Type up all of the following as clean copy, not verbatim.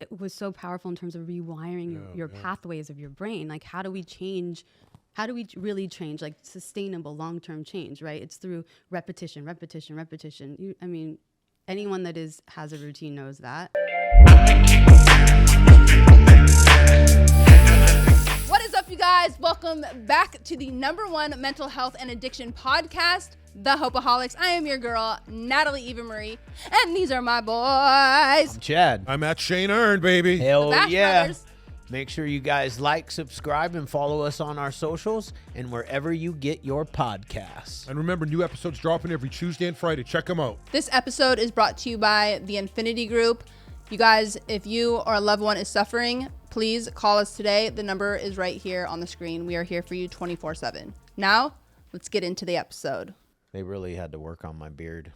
it was so powerful in terms of rewiring your pathways of your brain. Like, how do we change? How do we really change, like sustainable long-term change, right? It's through repetition. I mean, anyone that has a routine knows that. What is up, you guys? Welcome back to the #1 mental health and addiction podcast, the Hopeaholics. I am your girl, Natalie Eva Marie, and these are my boys. I'm Chad. I'm at Shane Earn, baby. Hell Bash yeah. Brothers. Make sure you guys like, subscribe, and follow us on our socials and wherever you get your podcasts. And remember, new episodes dropping every Tuesday and Friday. Check them out. This episode is brought to you by the Infinity Group. You guys, if you or a loved one is suffering, please call us today. The number is right here on the screen. We are here for you 24/7. Now, let's get into the episode. They really had to work on my beard.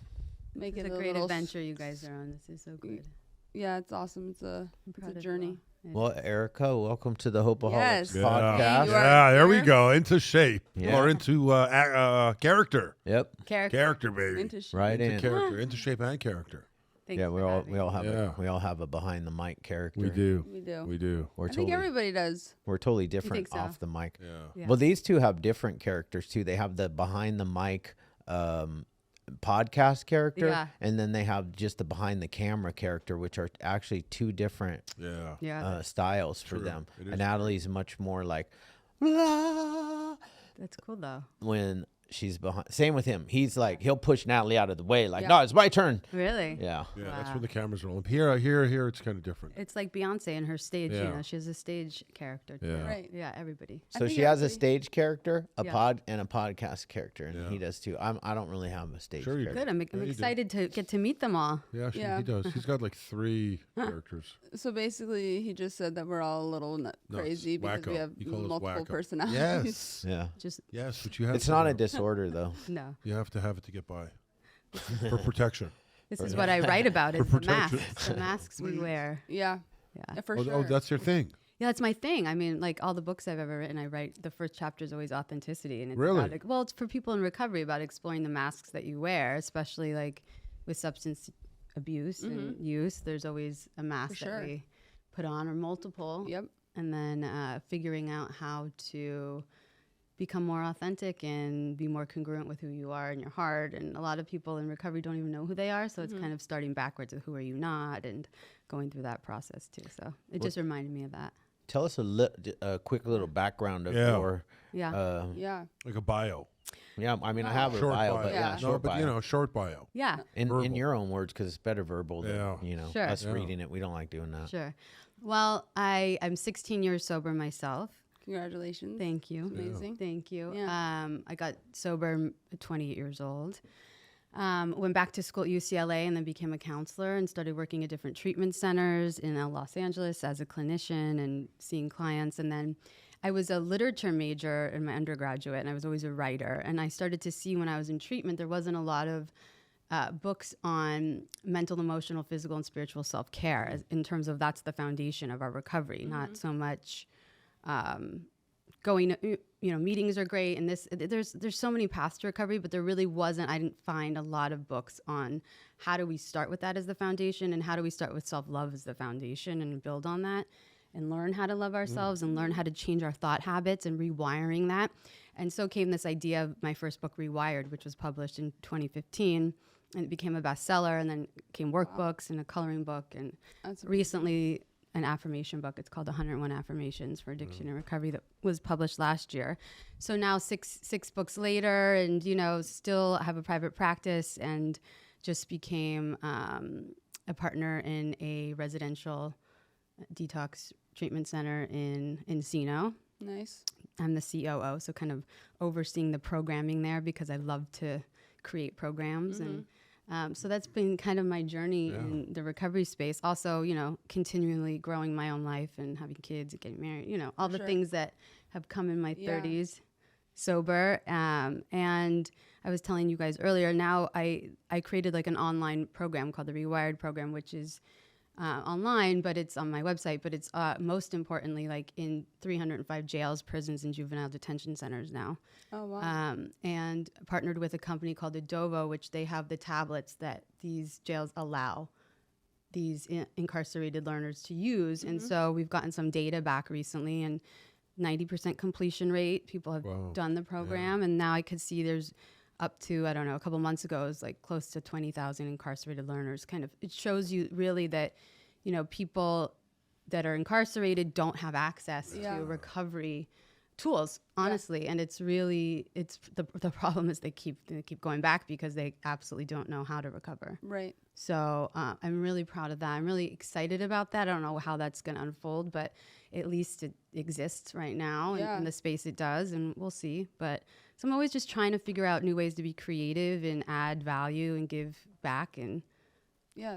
Make It's it a great adventure you guys are on. This is so good. Yeah, it's awesome. It's a journey. Well, Erica, welcome to the Hopeaholics Yes. podcast. You are Yeah, there we here. go. Into shape. Yeah. Or into character. Yep, Character, baby. right Into in. character. Into shape and character. Thanks Yeah, for having we all me. have a behind the mic character. We do. We do. We do. We're I think totally everybody does. we're totally different think so? off the mic. Yeah. Yeah. Well, these two have different characters too. They have the behind the mic podcast character, Yeah. and then they have just the behind the camera character, which are actually two different Yeah. Yeah, styles for True. them. It is And Natalie's much more like "La," that's cool though. when she's behind. Same with him. He's like he'll push Natalie out of the way, like Yeah. no, it's my turn. Really? Yeah. Yeah, that's Wow. when the camera's rolling. Here, it's kind of different. It's like Beyonce and her stage. You Yeah. know, she has a stage character. Too. Yeah. Right. Yeah, everybody. I So think she has a everybody- stage character, a Yeah. pod, and a podcast character, and Yeah. he does too. I don't really have a stage Sure you do. character. Good. I'm Yeah, you do. excited to get to meet them all. Yeah, Yeah. he does. He's got like 3 characters. So basically, he just said that we're all a little crazy because we wacko. have You call us multiple wacko. personalities. Yes. Yeah. Just Yes, but you have It's to not a have- disorder though. no. You have to have it to get by. For protection. This is what I write about: is For the protection. masks. The masks we wear. Yeah, Yeah. for Oh, sure. oh, that's your thing. Yeah, that's my thing. I mean, like all the books I've ever written, I write the first chapter is always authenticity, and it's Really? about, well, it's for people in recovery about exploring the masks that you wear, especially like with substance abuse and use. There's always a mask sure. that we put on, or multiple. Yep. And then figuring out how to become more authentic and be more congruent with who you are in your heart. And a lot of people in recovery don't even know who they are, so it's kind of starting backwards of who are you not, and going through that process too. So it just reminded me of that. Tell us a quick little background of Yeah. your. Yeah. Yeah. Like a bio. Yeah, I mean I have a Short bio, bio. but yeah, Yeah. short No, but bio. short bio. Yeah. In verbal. your own words, because it's better verbal than Yeah. Sure. us Yeah. reading it. We don't like doing that. Sure. Well, I'm 16 years sober myself. Congratulations. Thank you. Amazing. Thank you. Yeah. I got sober at 28 years old. Went back to school at UCLA and then became a counselor and started working at different treatment centers in Los Angeles as a clinician and seeing clients. And then I was a literature major in my undergraduate, and I was always a writer. And I started to see when I was in treatment, there wasn't a lot of books on mental, emotional, physical, and spiritual self-care in terms of that's the foundation of our recovery, not so much going, meetings are great, and there's so many paths to recovery, but there really wasn't. I didn't find a lot of books on how do we start with that as the foundation, and how do we start with self-love as the foundation and build on that, and learn how to love ourselves and learn how to change our thought habits and rewiring that. And so came this idea of my first book, Rewired, which was published in 2015, and it became a bestseller, and then came workbooks and a coloring book, and That's recently an affirmation book. It's called 101 Affirmations for Addiction and Recovery that was published last year. So now six books later, and still have a private practice, and just became a partner in a residential detox treatment center in Encino. nice. I'm the COO, so kind of overseeing the programming there because I love to create programs. And so that's been kind of my journey in the recovery space. Also, continually growing my own life and having kids and getting married, all the things that have come in my 30s sober. And I was telling you guys earlier, now I created like an online program called the Rewired program, which is online, but it's on my website, but it's most importantly like in 305 jails, prisons, and juvenile detention centers now. Oh, wow. And partnered with a company called Adovo, which they have the tablets that these jails allow these incarcerated learners to use. And so we've gotten some data back recently, and 90% completion rate. People have done the program, and now I could see there's up to, I don't know, a couple months ago, it was like close to 20,000 incarcerated learners. Kind of, it shows you really that, you know, people that are incarcerated don't have access to recovery tools, honestly. And it's really, it's the problem is they keep going back because they absolutely don't know how to recover. Right. So I'm really proud of that. I'm really excited about that. I don't know how that's going to unfold, but at least it exists right now in the space it does, and we'll see. But so I'm always just trying to figure out new ways to be creative and add value and give back and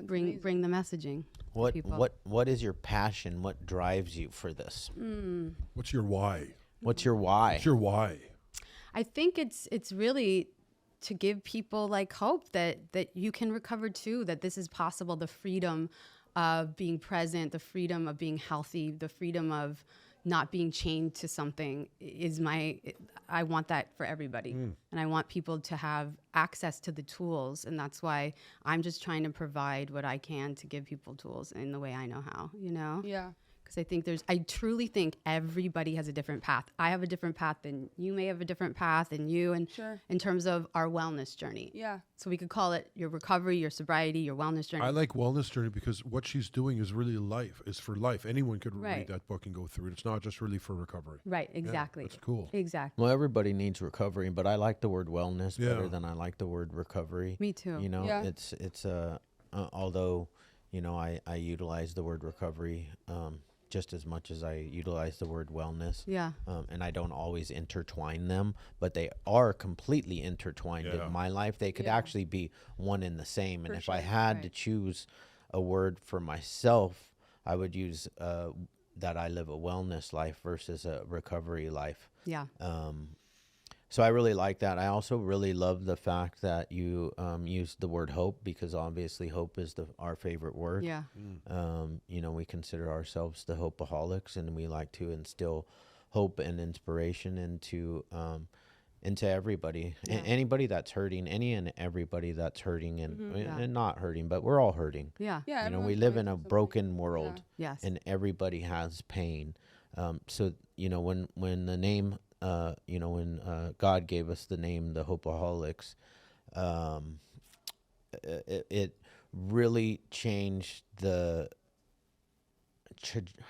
bring the messaging. What is your passion? What drives you for this? What's your why? What's your why? What's your why? I think it's really to give people like hope that you can recover too, that this is possible, the freedom of being present, the freedom of being healthy, the freedom of not being chained to something I want that for everybody. And I want people to have access to the tools. And that's why I'm just trying to provide what I can to give people tools in the way I know how, you know? Yeah. Because I truly think everybody has a different path. I have a different path than you may have a different path than you, and in terms of our wellness journey. Yeah. So we could call it your recovery, your sobriety, your wellness journey. I like wellness journey because what she's doing is really life. It's for life. Anyone could read that book and go through it. It's not just really for recovery. Right. Exactly. Yeah, that's cool. Exactly. Well, everybody needs recovery, but I like the word wellness better than I like the word recovery. Me too. You know, it's although, you know, I utilize the word recovery just as much as I utilize the word wellness. Yeah. And I don't always intertwine them, but they are completely intertwined in my life. They could actually be one and the same. And if I had to choose a word for myself, I would use that I live a wellness life versus a recovery life. Yeah. So I really like that. I also really love the fact that you used the word hope, because obviously hope is our favorite word. Yeah. You know, we consider ourselves the Hopeaholics, and we like to instill hope and inspiration into everybody, anybody that's hurting, any and everybody that's hurting and not hurting, but we're all hurting. Yeah. Yeah. You know, we live in a broken world, Yes. and everybody has pain. So, you know, when the name, you know, when God gave us the name, the Hopeaholics, it really changed the,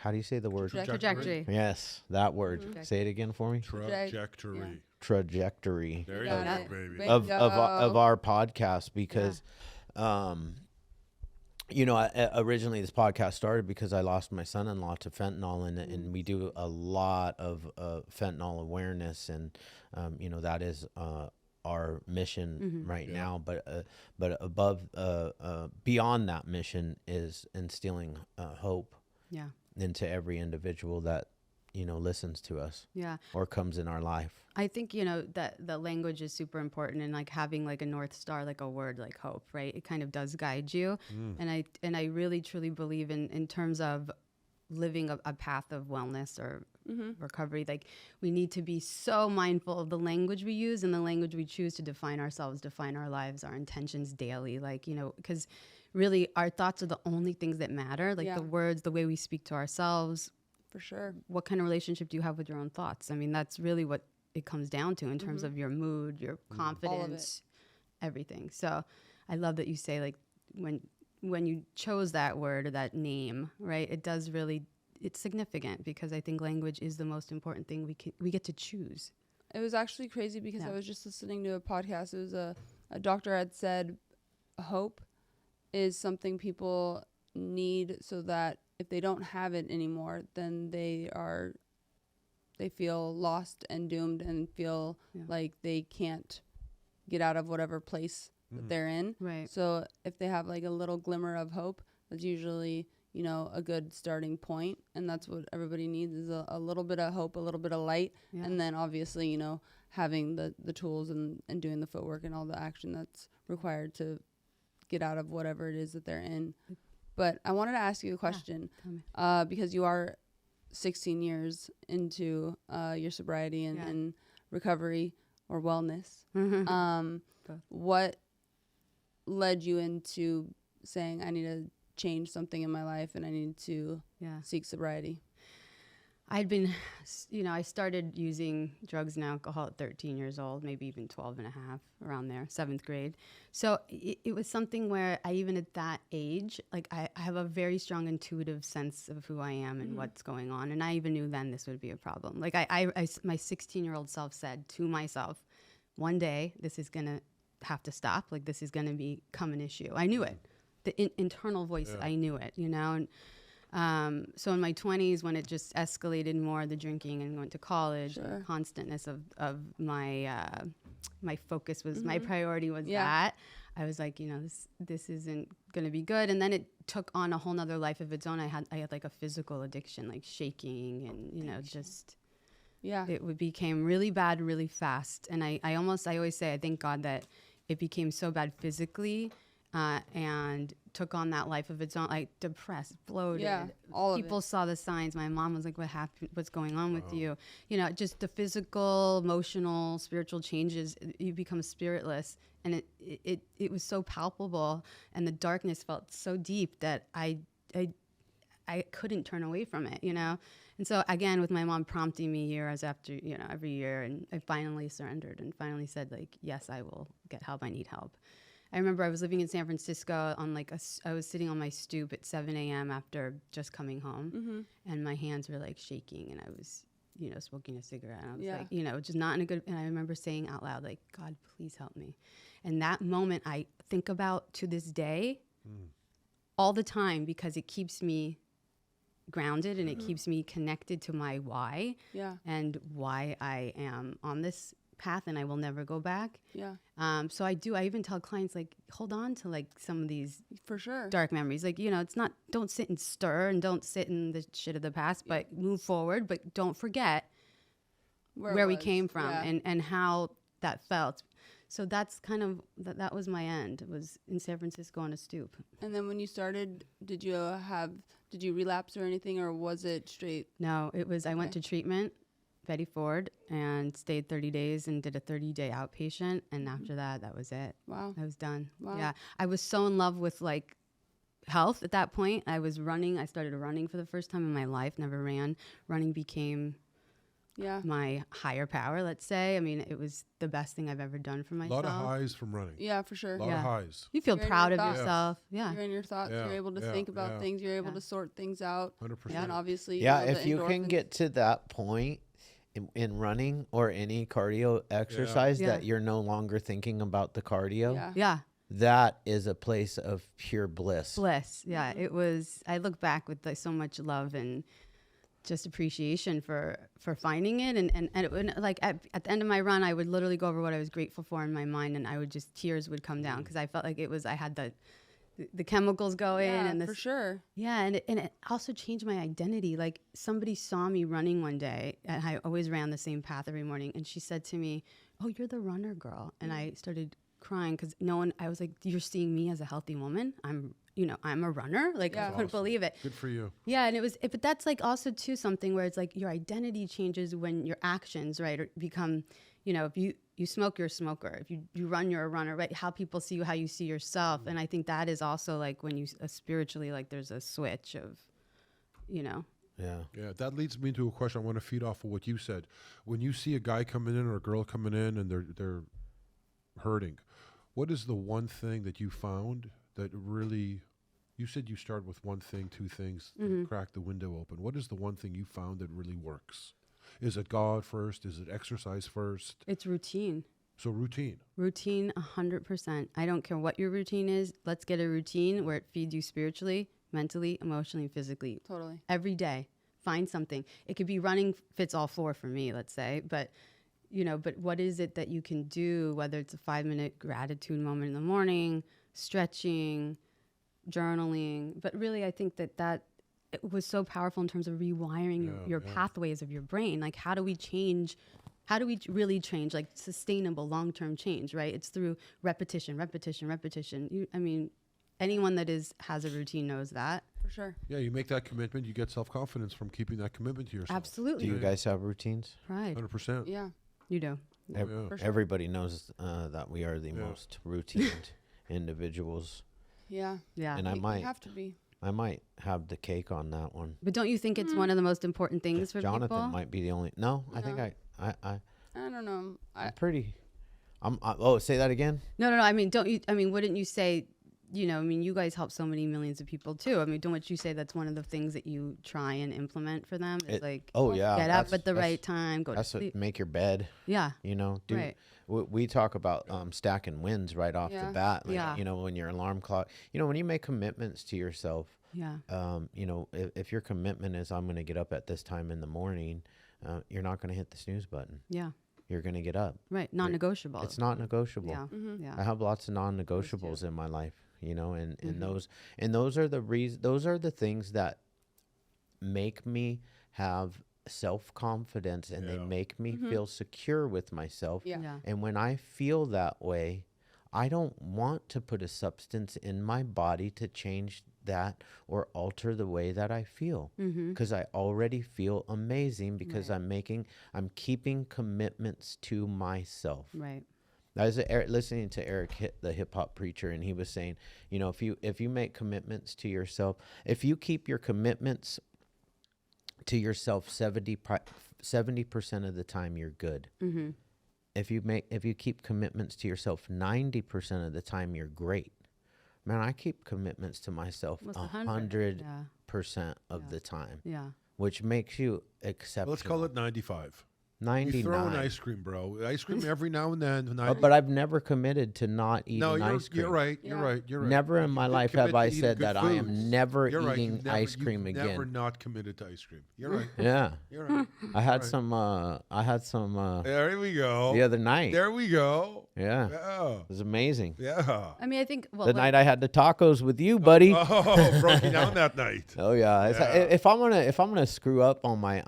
how do you say the word? Trajectory. Yes, that word. Say it again for me. Trajectory. Trajectory There you Got go, it. baby. of our podcast, because you know, originally this podcast started because I lost my son-in-law to fentanyl, and we do a lot of fentanyl awareness, and you know, that is our mission right now. But above, beyond that mission is instilling hope into every individual that, you know, listens to us or comes in our life. I think, you know, that the language is super important, and like having like a North Star, like a word like hope, right? It kind of does guide you. And I really truly believe in terms of living a path of wellness or recovery. Like, we need to be so mindful of the language we use and the language we choose to define ourselves, define our lives, our intentions daily. Like, you know, because really our thoughts are the only things that matter. Like the words, the way we speak to ourselves. For sure. What kind of relationship do you have with your own thoughts? I mean, that's really what it comes down to in terms of your mood, your confidence, everything. So I love that you say, like, when you chose that word or that name, right, it does really, it's significant, because I think language is the most important thing we get to choose. It was actually crazy because I was just listening to a podcast. It was a doctor had said hope is something people need so that if they don't have it anymore, then they feel lost and doomed and feel like they can't get out of whatever place that they're in. Right. So if they have like a little glimmer of hope, that's usually, you know, a good starting point. And that's what everybody needs, is a little bit of hope, a little bit of light. Yeah. And then obviously, you know, having the tools and doing the footwork and all the action that's required to get out of whatever it is that they're in. But I wanted to ask you a question, because you are 16 years into your sobriety and recovery or wellness. What led you into saying, I need to change something in my life and I needed to seek sobriety. I'd been, I started using drugs and alcohol at 13 years old, maybe even 12 and a half, around there, 7th grade. So it was something where I, even at that age, like I have a very strong intuitive sense of who I am and what's going on. And I even knew then this would be a problem. Like my 16-year-old self said to myself, one day this is going to have to stop. Like this is going to become an issue. I knew it. The internal voice, I knew it, and so in my 20s, when it just escalated more, the drinking, and went to college, the constantness of my my focus was, my priority was that. I was like, this isn't going to be good. And then it took on a whole nother life of its own. I had like a physical addiction, like shaking, and it became really bad really fast. And I always say, I thank God that it became so bad physically. And took on that life of its own, like depressed, bloated. Yeah, all of it. People saw the signs. My mom was like, "What happened? What's going on with you?" Just the physical, emotional, spiritual changes. You become spiritless, and it was so palpable, and the darkness felt so deep that I couldn't turn away from it. And so again, with my mom prompting me years after, every year, and I finally surrendered and finally said, like, yes, I will get help. I need help. I remember I was living in San Francisco on I was sitting on my stoop at 7 a.m. after just coming home, and my hands were like shaking, and I was, smoking a cigarette. And I was like, just not in a good, and I remember saying out loud, like, God, please help me. And that moment I think about to this day all the time, because it keeps me grounded and it keeps me connected to my why and why I am on this path and I will never go back. So I even tell clients, like, hold on to like some of these for sure dark memories. Like, it's not, don't sit and stir and don't sit in the shit of the past, but move forward, but don't forget where we came from and how that felt. So that's kind of, that was my end. It was in San Francisco on a stoop. And then when you started, did you relapse or anything, or was it straight? No, it was, I went to treatment, Betty Ford, and stayed 30 days and did a 30-day outpatient. And after that was it. Wow. I was done. Wow. Yeah. I was so in love with like health at that point. I was running. I started running for the first time in my life, never ran. Running became my higher power, let's say. I mean, it was the best thing I've ever done for myself. A lot of highs from running. Yeah, for sure. A lot of highs. You feel proud of yourself. Yeah. You're in your thoughts. You're able to think about things. You're able to sort things out. 100%. And obviously, if you can get to that point in running or any cardio exercise that you're no longer thinking about the cardio. That is a place of pure bliss. Yeah. It was, I look back with like so much love and just appreciation for finding it. And it would, like at the end of my run, I would literally go over what I was grateful for in my mind, and I would just, tears would come down because I felt like I had the chemicals going. And for sure. Yeah. And it also changed my identity. Like, somebody saw me running one day, and I always ran the same path every morning. And she said to me, "Oh, you're the runner girl." And I started crying because I was like, "You're seeing me as a healthy woman? I'm a runner." Like, I couldn't believe it. Good for you. Yeah. And but that's like also too something where it's like your identity changes when your actions, right, become, if you smoke, you're a smoker. If you run, you're a runner, right? How people see you, how you see yourself. And I think that is also like when you spiritually, like there's a switch of, Yeah. Yeah, that leads me to a question. I want to feed off of what you said. When you see a guy coming in or a girl coming in and they're hurting, what is the one thing that you found that really, you said you start with one thing, two things, crack the window open. What is the one thing you found that really works? Is it God first? Is it exercise first? It's routine. So routine. Routine, 100%. I don't care what your routine is. Let's get a routine where it feeds you spiritually, mentally, emotionally, physically. Totally. Every day. Find something. It could be running fits all four for me, let's say. But, but what is it that you can do, whether it's a 5-minute gratitude moment in the morning, stretching, journaling. But really, I think that it was so powerful in terms of rewiring your pathways of your brain. Like, how do we really change, like sustainable long-term change, right? It's through repetition. Anyone that has a routine knows that. For sure. Yeah, you make that commitment, you get self-confidence from keeping that commitment to yourself. Absolutely. Do you guys have routines? Pride. 100%. Yeah. You do. For sure. Everybody knows that we are the most routine individuals. Yeah. Yeah. And we have to be. I might have the cake on that one. But don't you think it's one of the most important things for Jonathan people? might be the only. No, I think I don't know. I'm pretty. Oh, say that again. No. I mean, don't you? I mean, wouldn't you say? You know, I mean, you guys help so many millions of people too. I mean, don't you say that's one of the things that you try and implement for them? Is like, Oh yeah, get up at the right time, go to That's sleep. make your bed. Yeah, You know, do Right. we talk about stacking wins right off Yeah. the bat. Like, Yeah. you know, when your alarm clock. You know, when you make commitments to yourself. yeah, You know, if your commitment is I'm going to get up at this time in the morning, you're not going to hit the snooze button. yeah. You're going to get up. Right, non-negotiable. It's not negotiable. Yeah, Mm-hmm. yeah. I have lots of non-negotiables in my life, you know, and those are the things that make me have self-confidence, and they make me feel secure with myself. Yeah. Yeah. And when I feel that way, I don't want to put a substance in my body to change that or alter the way that I feel, because I already feel amazing because I'm keeping commitments to myself. Right. I was listening to Eric, the hip hop preacher, and he was saying, you know, if you make commitments to yourself, if you keep your commitments to yourself 70% of the time, you're good. Mm-hmm. If you keep commitments to yourself 90% of the time, you're great. Man, I keep commitments to myself Almost 100% Yeah. of the time, Yeah. which makes you exceptional. Let's call it 95. You 99. throw an ice cream, bro. Ice cream every now and then. But I've never committed to not eating no, ice cream. you're right. Yeah. You're right. You're right. Never in my You life commit have to I eating said good that I am foods. never You're right. eating You've never- ice cream you've again. Never not committed to ice cream. You're right. Yeah, You're right. I had right. some. I had some There we go. the other night. There we go. Yeah, Yeah. it was amazing. Yeah. I mean, I think The night I had the tacos with you, buddy. Oh, broke you down that night. Oh yeah. Yeah. If I'm gonna screw up on my You're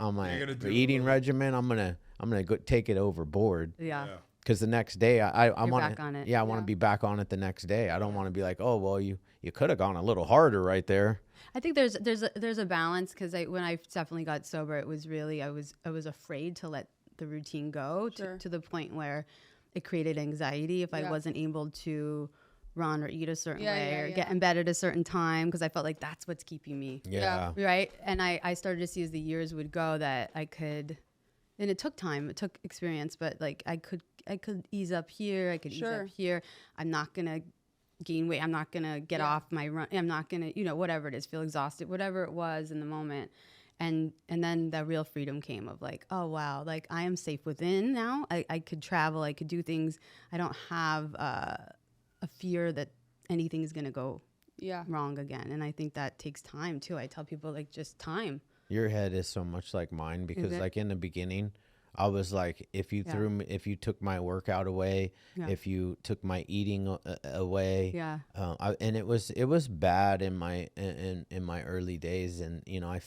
gonna do eating it. regimen, I'm gonna go take it overboard. Yeah. Because the next day I You're want back on it. Yeah, I want to be back on it the next day. I don't want to be like, oh well, you could have gone a little harder right there. I think there's a balance, because when I definitely got sober, it was really I was afraid to let the routine go Sure. to the point where it created anxiety if I Yeah. wasn't able to run or eat a certain Yeah, way yeah, or yeah. get in bed at a certain time, because I felt like that's what's keeping me Yeah. right. And I started to see as the years would go that I could, and it took time, it took experience, but like I could ease up here, I could ease Sure. up here. I'm not gonna gain weight, I'm not gonna get Yeah. off my run, I'm not gonna, whatever it is, feel exhausted, whatever it was in the moment. And then the real freedom came of like, oh wow, like I am safe within now. I could travel, I could do things. I don't have a fear that anything is gonna go Yeah. wrong again. And I think that takes time too. I tell people like just time. Your head is so much like mine, because it? like in the beginning, I was like, if you if you took my workout away, Yeah. if you took my eating away, Yeah. and it was bad in my in my early days, and I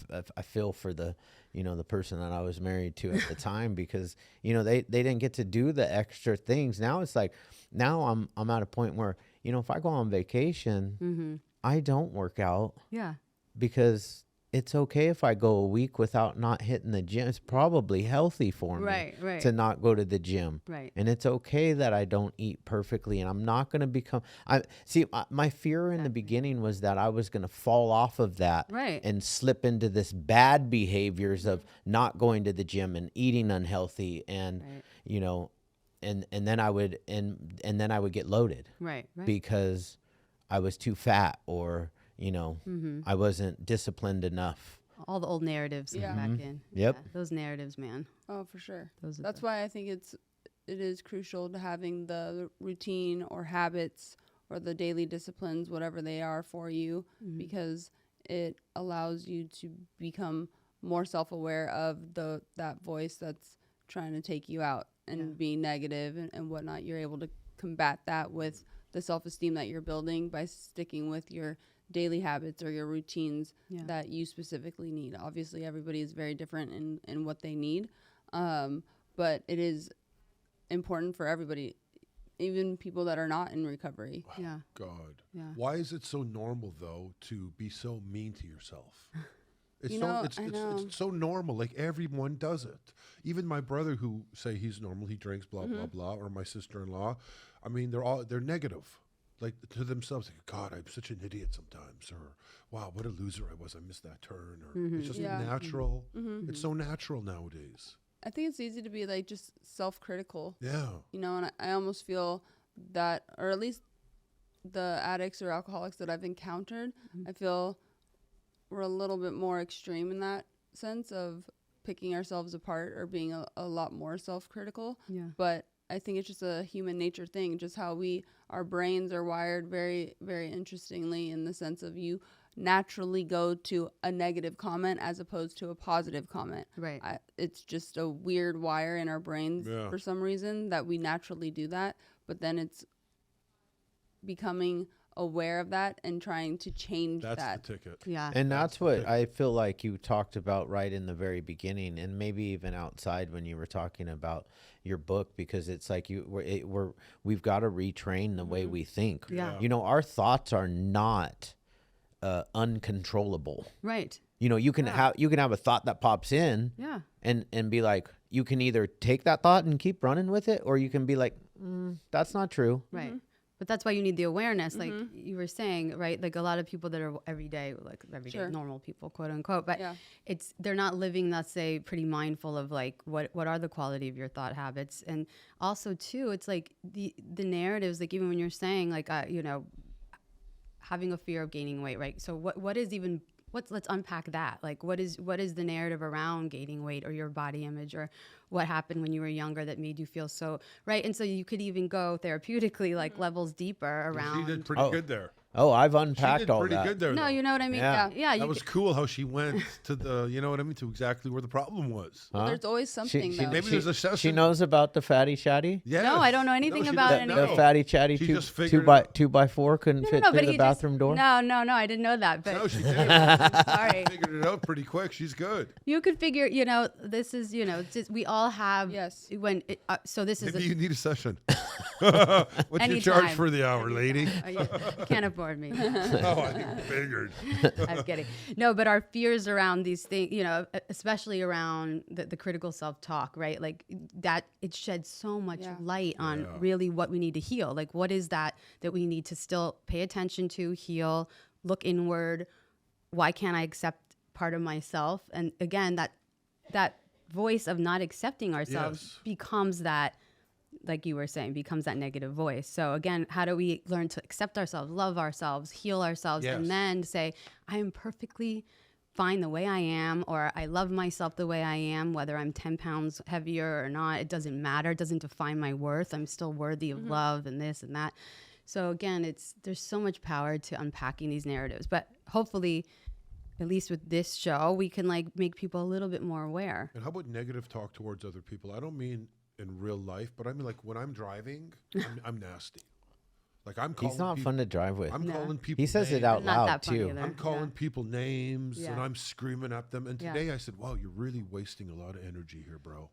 feel for the the person that I was married to at the time, because they didn't get to do the extra things. Now it's like I'm at a point where if I go on vacation, Mm-hmm. I don't work out, Yeah. because it's okay if I go a week without not hitting the gym. It's probably healthy for me Right. to not go to the gym. Right. And it's okay that I don't eat perfectly, and I'm not going to become my fear in the beginning was that I was going to fall off of that Right. and slip into this bad behaviors of not going to the gym and eating unhealthy, and Right. and then I would and then I would get loaded Right. because I was too fat, or I wasn't disciplined enough. All the old narratives Yeah. come back in. Yep. Yeah, those narratives, man. Oh, for sure. Those are That's why I think it is crucial to having the routine or habits or the daily disciplines, whatever they are for you, because it allows you to become more self-aware of that voice that's trying to take you out and be negative and whatnot. You're able to combat that with the self-esteem that you're building by sticking with your daily habits or your routines that you specifically need. Obviously, everybody is very different in what they need, but it is important for everybody, even people that are not in recovery. Yeah. God. Yeah. Why is it so normal though to be so mean to yourself? It's You so know, it's I it's, know. it's so normal. Like everyone does it. Even my brother, who say he's normal, he drinks, blah blah blah, or my sister-in-law. I mean, they're negative. like to themselves, like, God, I'm such an idiot sometimes, or wow, what a loser I was. I missed that turn, or it's just natural. It's so natural nowadays. I think it's easy to be like just self-critical. Yeah. You know, and I almost feel that, or at least the addicts or alcoholics that I've encountered, I feel we're a little bit more extreme in that sense of picking ourselves apart or being a lot more self-critical. Yeah. But I think it's just a human nature thing, just how our brains are wired very, very interestingly, in the sense of you naturally go to a negative comment as opposed to a positive comment. Right. It's just a weird wire in our brains for some reason that we naturally do that. But then it's becoming aware of that and trying to change that. That's the ticket. Yeah. And that's what I feel like you talked about right in the very beginning, and maybe even outside when you were talking about your book, because it's like we've got to retrain the way we think. Yeah. You know, our thoughts are not uncontrollable. Right. You know, you can have a thought that pops in, and be like, you can either take that thought and keep running with it, or you can be like, that's not true. Right. But that's why you need the awareness, like you were saying, right? Like a lot of people that are everyday normal people, quote unquote, but they're not living, let's say, pretty mindful of like what are the quality of your thought habits. And also too, it's like the narratives, like even when you're saying like, you know, having a fear of gaining weight, right? So let's unpack that. Like what is the narrative around gaining weight or your body image, or what happened when you were younger that made you feel so, right? And so you could even go therapeutically, like levels deeper around. She did pretty good there. Oh, I've unpacked all pretty that. good there. No, though. you know what I mean? Yeah. Yeah. That was cool how she went to the, you know what I mean, to exactly where the problem was. Well, there's always something though. Maybe there's a session. She knows about the fatty chatty. Yes. No, I don't know anything she about doesn't it. The know. fatty chatty She two just figured by four couldn't fit through the bathroom door. No, I didn't know that. But No, she did. sorry. Figured it out pretty quick. She's good. You could figure, you know, this is, you know, it's just, we all have. Yes. When so this Maybe is. you need a session. What's your charge Anytime. for the hour, lady? You can't afford me. Oh, I figured. I'm kidding. No, but our fears around these things, you know, especially around the critical self-talk, right? Like that, it sheds so much light on really what we need to heal. Like what is that we need to still pay attention to, heal, look inward. Why can't I accept part of myself? And again, that voice of not accepting ourselves becomes that, like you were saying, becomes that negative voice. So again, how do we learn to accept ourselves, love ourselves, heal ourselves, and then say, I am perfectly fine the way I am, or I love myself the way I am, whether I'm 10 pounds heavier or not, it doesn't matter. It doesn't define my worth. I'm still worthy of love and this and that. So again, there's so much power to unpacking these narratives, but hopefully, at least with this show, we can like make people a little bit more aware. And how about negative talk towards other people? I don't mean in real life, but I mean like when I'm driving, I'm nasty. Like I'm calling. He's not fun to drive with. I'm calling people. He says names. it out Not loud that funny too. either. I'm calling people names and I'm screaming at them. And Yeah. today I said, "Wow, you're really wasting a lot of energy here, bro."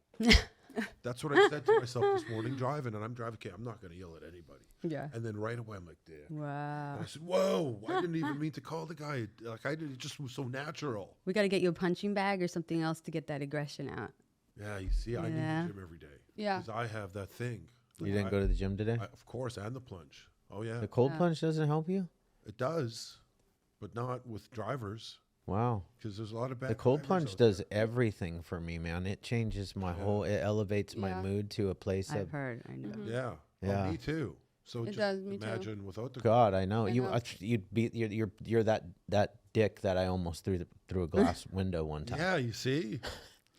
That's what I said to myself this morning driving, and I'm driving. Okay, I'm not going to yell at anybody. Yeah. And then right away, I'm like, "Damn." Wow. And I said, "Whoa, I didn't even mean to call the guy. Like I did. It just was so natural." We got to get you a punching bag or something else to get that aggression out. Yeah, you see, I need the gym every day. Yeah. Because I have that thing. You didn't go to the gym today? Of course, and the plunge. Oh yeah, The cold plunge doesn't help you? it does, but not with drivers Wow. because there's a lot of bad. The cold drivers plunge out does everything for me, man. It changes my whole, it elevates my mood to a place I've of, heard. I know. there. Yeah. Yeah. Oh, me too. So It just does, me too. imagine without the. God, I know. I You, know. you're that dick that I almost threw a glass window one time. Yeah, you see.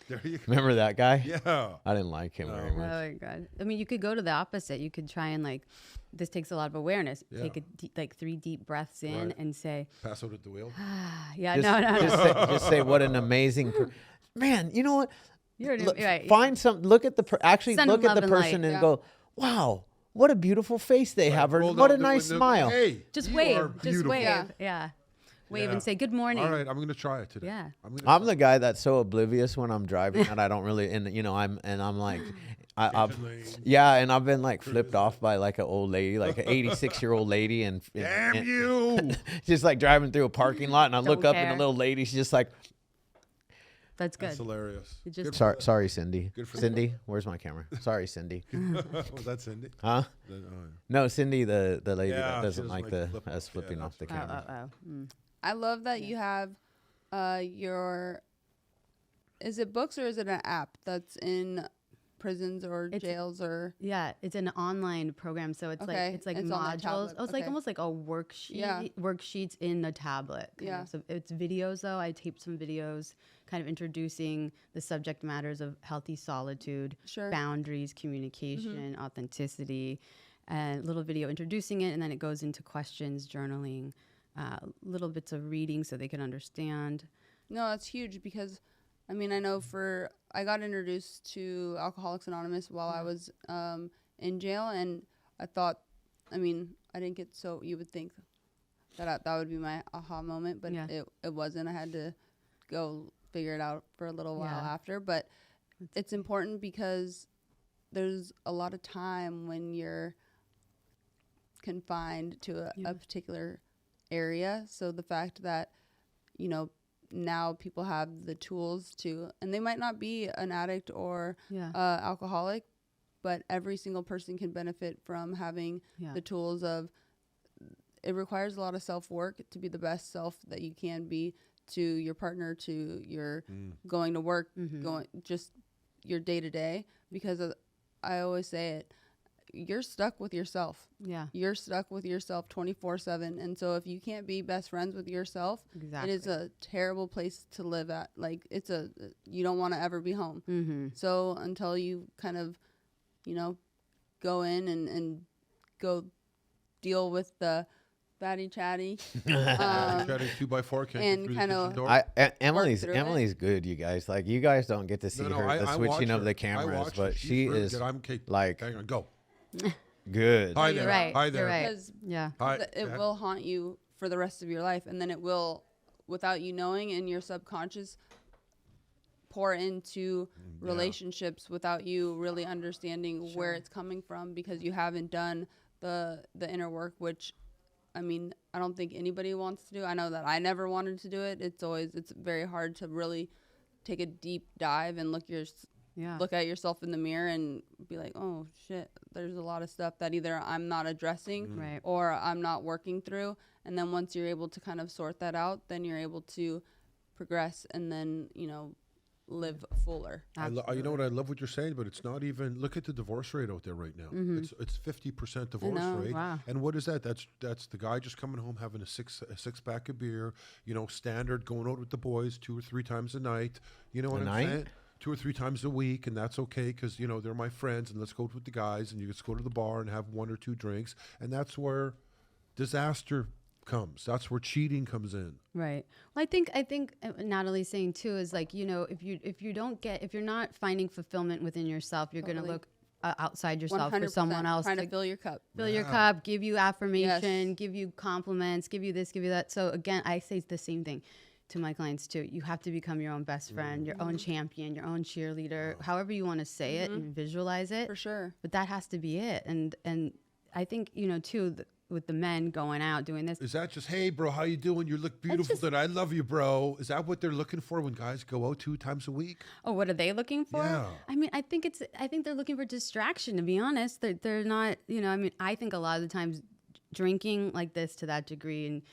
There you go. Remember that guy? Yeah. I didn't like him very Oh much. my God. I mean, you could go to the opposite. You could try and like, this takes a lot of awareness. Yeah. Take like 3 deep breaths in Right. and say, Pass out at the wheel. yeah, Just, no. just say what an amazing man. You know what? You're Look, right. find some. Look at the actually Send look them at the love and light, person and yeah. go, wow, what a beautiful face they have, or Roll what a down the nice window. smile. Hey, Just you wave. are Just beautiful. wave. Yeah. Yeah. Wave Yeah. and say, good morning. All right, I'm gonna try it today. Yeah. I'm the guy that's so oblivious when I'm driving that I don't really, and you know, I'm like, I've been like flipped off by like an old lady, like an 86-year-old lady, and Damn you! just like driving through a parking lot, and I look Don't up and care. the little lady, she's just like, That's good. That's hilarious. It just- Good Sorry, Cindy. Good for Cindy, where's my camera? Sorry, Cindy. Was that Cindy? Huh? Then, No, Cindy, the lady Yeah, that she doesn't doesn't like like the flip- us flipping yeah, off the that's camera. I love that you have your. Is it books or is it an app that's in prisons or jails or? Yeah, it's an online program, so it's Okay, it's like it's on the modules. tablet, Oh, it's like okay. almost like a worksheet. Worksheets in the tablet. Yeah. So it's videos though. I taped some videos, kind of introducing the subject matters of healthy solitude, Sure. boundaries, communication, authenticity, and little video introducing it, and then it goes into questions, journaling, little bits of reading so they can understand. No, that's huge because, I mean, I know I got introduced to Alcoholics Anonymous while I was in jail, and I thought, I mean, I didn't get so, you would think that that would be my aha moment, but it wasn't. I had to go figure it out for a little while after, but it's important because there's a lot of time when you're confined to a particular area. So the fact that, you know, now people have the tools to, and they might not be an addict or alcoholic, but every single person can benefit from having the tools of, it requires a lot of self-work to be the best self that you can be to your partner, to your going to work, going just your day-to-day, because I always say it, you're stuck with yourself. Yeah. You're stuck with yourself 24/7. And so if you can't be best friends with yourself, it is a terrible place to live at. Like you don't want to ever be home. So until you kind of, you know, go in and go deal with the fatty chatty. Chatty 2x4 can't and get through kind the of kitchen door. Emily good, you guys. Like, you guys don't get to see No, her, the I switching watch of her. the I cameras, watch her. but She's she really is good. I'm Kate. like Hang on, go. good. Hi You're there. right. Hi You're there. right. Because Yeah. Hi. it will haunt you for the rest of your life. And then it will, without you knowing, in your subconscious, pour into relationships without you really understanding where it's coming from, because you haven't done the inner work, which, I mean, I don't think anybody wants to do. I know that I never wanted to do it. It's very hard to really take a deep dive and look at yourself in the mirror and be like, oh shit, there's a lot of stuff that either I'm not addressing or I'm not working through. And then once you're able to kind of sort that out, then you're able to progress and then, you know, live fuller. You know what, I love what you're saying, but it's not even, look at the divorce rate out there right now. It's 50% divorce rate. Wow. And what is that? That's the guy just coming home having a six pack of beer, you know, standard, going out with the boys 2 or 3 times a night. You know what I'm saying? 2 or 3 times a week, and that's okay because, you know, they're my friends, and let's go with the guys, and you just go to the bar and have 1 or 2 drinks, and that's where disaster comes. That's where cheating comes in. Right. Well, I think Natalie's saying too is like, you know, if you're not finding fulfillment within yourself, you're going to look outside yourself for someone else trying to fill your cup. Fill your cup, give you affirmation, give you compliments, give you this, give you that. So again, I say the same thing to my clients too. You have to become your own best friend, your own champion, your own cheerleader, however you want to say it and visualize it. For sure. But that has to be it. And I think, you know, too, with the men going out doing this. Is that just, hey, bro, how you doing? You look beautiful today. I love you, bro. Is that what they're looking for when guys go out 2 times a week? Oh, what are they looking for? Yeah. I mean, I think they're looking for distraction, to be honest. They're not, you know, I mean, I think a lot of the times drinking like this to that degree, and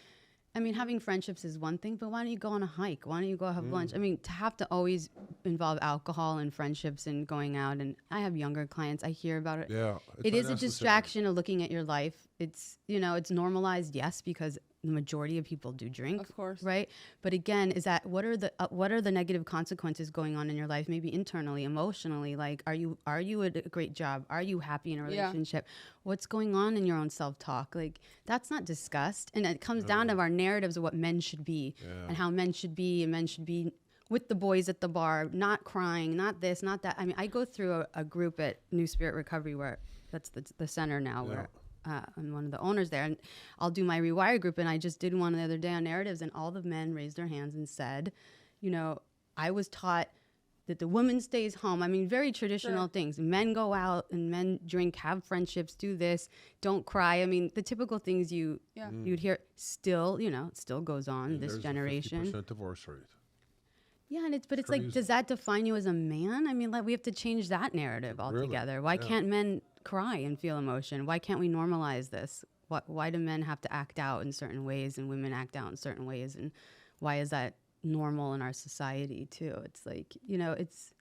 I mean, having friendships is one thing, but why don't you go on a hike? Why don't you go have lunch? I mean, to have to always involve alcohol and friendships and going out, and I have younger clients, I hear about it. Yeah. It is a distraction of looking at your life. It's, you know, it's normalized, yes, because the majority of people do drink, Of course. right? But again, is that what are the negative consequences going on in your life? Maybe internally, emotionally. Like, are you at a great job? Are you happy in a relationship? What's going on in your own self-talk? Like, that's not discussed, and it comes down to our narratives of what men should be and how men should be, and men should be with the boys at the bar, not crying, not this, not that. I mean, I go through a group at New Spirit Recovery, where that's the center now, where I'm one of the owners there, and I'll do my Rewire group, and I just did one the other day on narratives, and all the men raised their hands and said, you know, I was taught that the woman stays home. I mean, very traditional things. Men go out and men drink, have friendships, do this, don't cry. I mean, the typical things you'd hear still, you know, still goes on this generation. 50% divorce rate. Yeah, and it's crazy. like, does that define you as a man? I mean, like we have to change that narrative altogether. Why can't men cry and feel emotion? Why can't we normalize this? Why do men have to act out in certain ways and women act out in certain ways? And why is that normal in our society too? It's like, you know, it's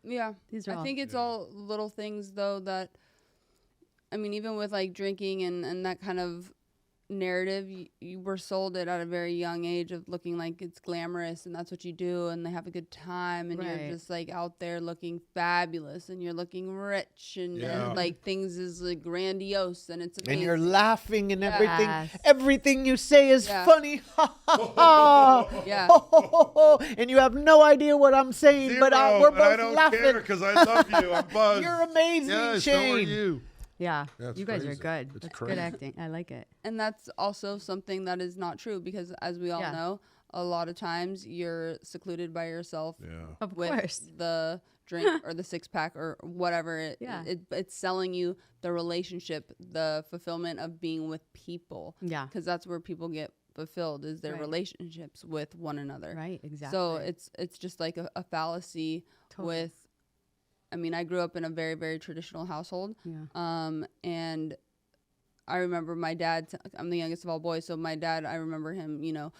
these are I think it's all little things though that, I mean, even with like drinking and that kind of narrative, you were sold it at a very young age of looking like it's glamorous and that's what you do and they have a good time and you're just like out there looking fabulous and you're looking rich and like things is like grandiose and it's amazing. And you're laughing and everything you say is funny. And you have no idea what I'm saying. Zero, but we're both I don't laughing care because I love you. I'm buzzed. You're amazing, yes, Shane. So are you. Yeah, That's you guys crazy. are good. It's That's crazy. good acting. I like it. And that's also something that is not true because as we all know, a lot of times you're secluded by yourself Of with course. the drink or the six pack or whatever. It's selling you the relationship, the fulfillment of being with people. Yeah. Because that's where people get fulfilled is their relationships with one another. Right, exactly. So it's just like a fallacy with, I mean, I grew up in a very, very traditional household. Yeah. And I remember my dad, I'm the youngest of all boys. So my dad, I remember him, you know,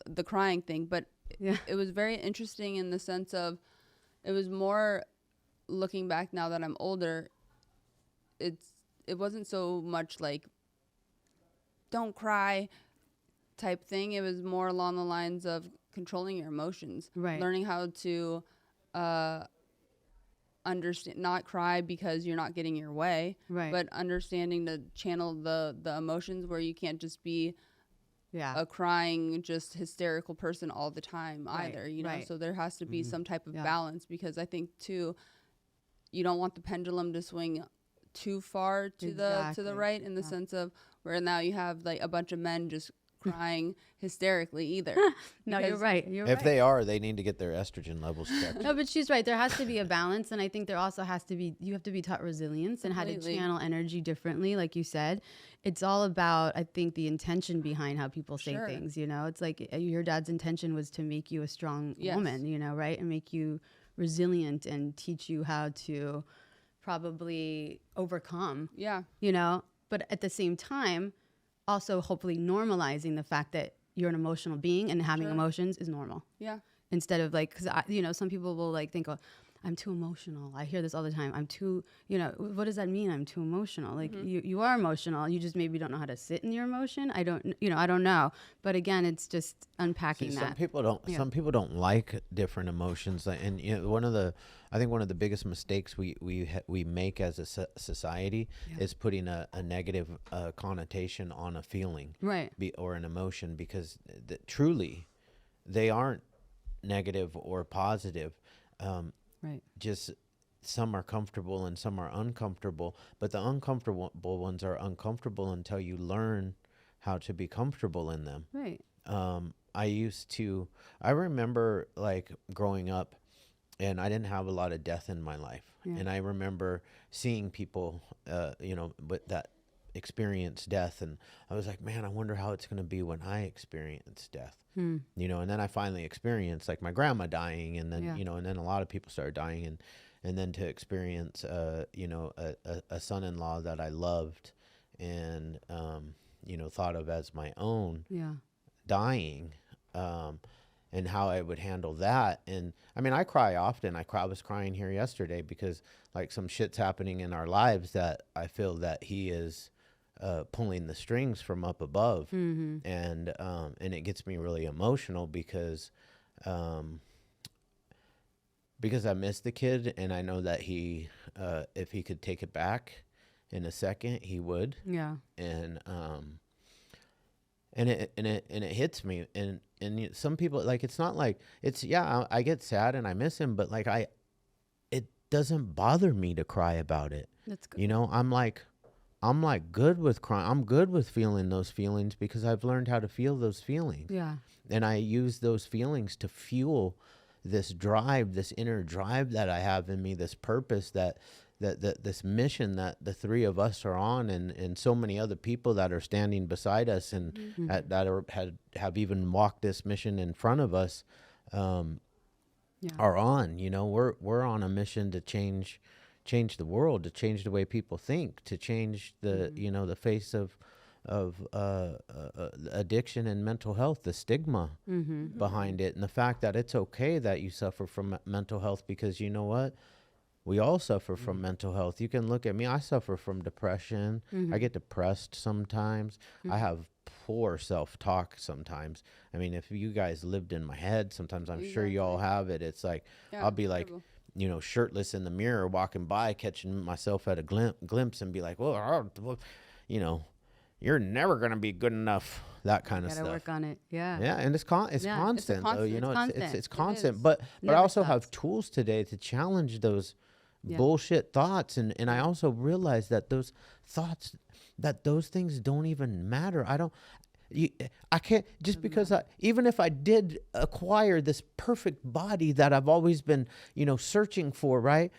the crying thing, but it was very interesting in the sense of, it was more looking back now that I'm older. It wasn't so much like, don't cry type thing. It was more along the lines of controlling your emotions, learning how to, understand, not cry because you're not getting your way, but understanding to channel the emotions where you can't just be a crying, just hysterical person all the time either, you know? So there has to be some type of balance because I think too, you don't want the pendulum to swing too far to the right in the sense of where now you have like a bunch of men just crying hysterically either. No, you're right. If they are, they need to get their estrogen levels checked. No, but she's right. There has to be a balance. And I think there also has to be, you have to be taught resilience and how to channel energy differently. Like you said, it's all about, I think, the intention behind how people say things, you know, it's like your dad's intention was to make you a strong woman, you know, right. And make you resilient and teach you how to probably overcome, you know, but at the same time, also hopefully normalizing the fact that you're an emotional being and having emotions is normal. Yeah. Instead of like, because you know, some people will like think, oh, I'm too emotional. I hear this all the time. I'm too, you know, what does that mean? I'm too emotional. Like you are emotional. You just maybe don't know how to sit in your emotion. I don't know. But again, it's just unpacking that. Some people don't like different emotions. And you know, I think one of the biggest mistakes we make as a society is putting a negative connotation on a feeling, or an emotion, because truly they aren't negative or positive. Just some are comfortable and some are uncomfortable, but the uncomfortable ones are uncomfortable until you learn how to be comfortable in them. I remember like growing up, and I didn't have a lot of death in my life. And I remember seeing people, you know, that experience death. And I was like, man, I wonder how it's going to be when I experience death. You know, and then I finally experienced like my grandma dying, and then, you know, and then a lot of people started dying, and then to experience, you know, a son-in-law that I loved and, you know, thought of as my own dying, and how I would handle that. And I mean, I cry often. I was crying here yesterday because like some shit's happening in our lives that I feel that he is pulling the strings from up above. And it gets me really emotional because I miss the kid, and I know that he, if he could take it back in a second, he would. And it hits me, and some people, like, it's not like it's, I get sad and I miss him, but like it doesn't bother me to cry about it. That's good. You know, I'm like good with crying. I'm good with feeling those feelings because I've learned how to feel those feelings. And I use those feelings to fuel this drive, this inner drive that I have in me, this purpose that this mission that the three of us are on, and so many other people that are standing beside us and have even walked this mission in front of us. are on. You know, we're on a mission to change the world, to change the way people think, to change the you know, the face of addiction and mental health, the stigma behind it, and the fact that it's okay that you suffer from mental health, because you know what, we all suffer from mental health. You can look at me, I suffer from depression. I get depressed sometimes. I have poor self-talk sometimes. I mean, if you guys lived in my head, sometimes I'm sure you all have it. It's like, I'll be like, you know, shirtless in the mirror, walking by, catching myself at a glimpse and be like, well, you know, you're never going to be good enough. That kind of stuff. Gotta work on it. Yeah. Yeah. And it's constant though, you know, it's constant, but I also have tools today to challenge those bullshit thoughts. And I also realize that those thoughts, that those things don't even matter. I can't, just because even if I did acquire this perfect body that I've always been, you know, searching for, right?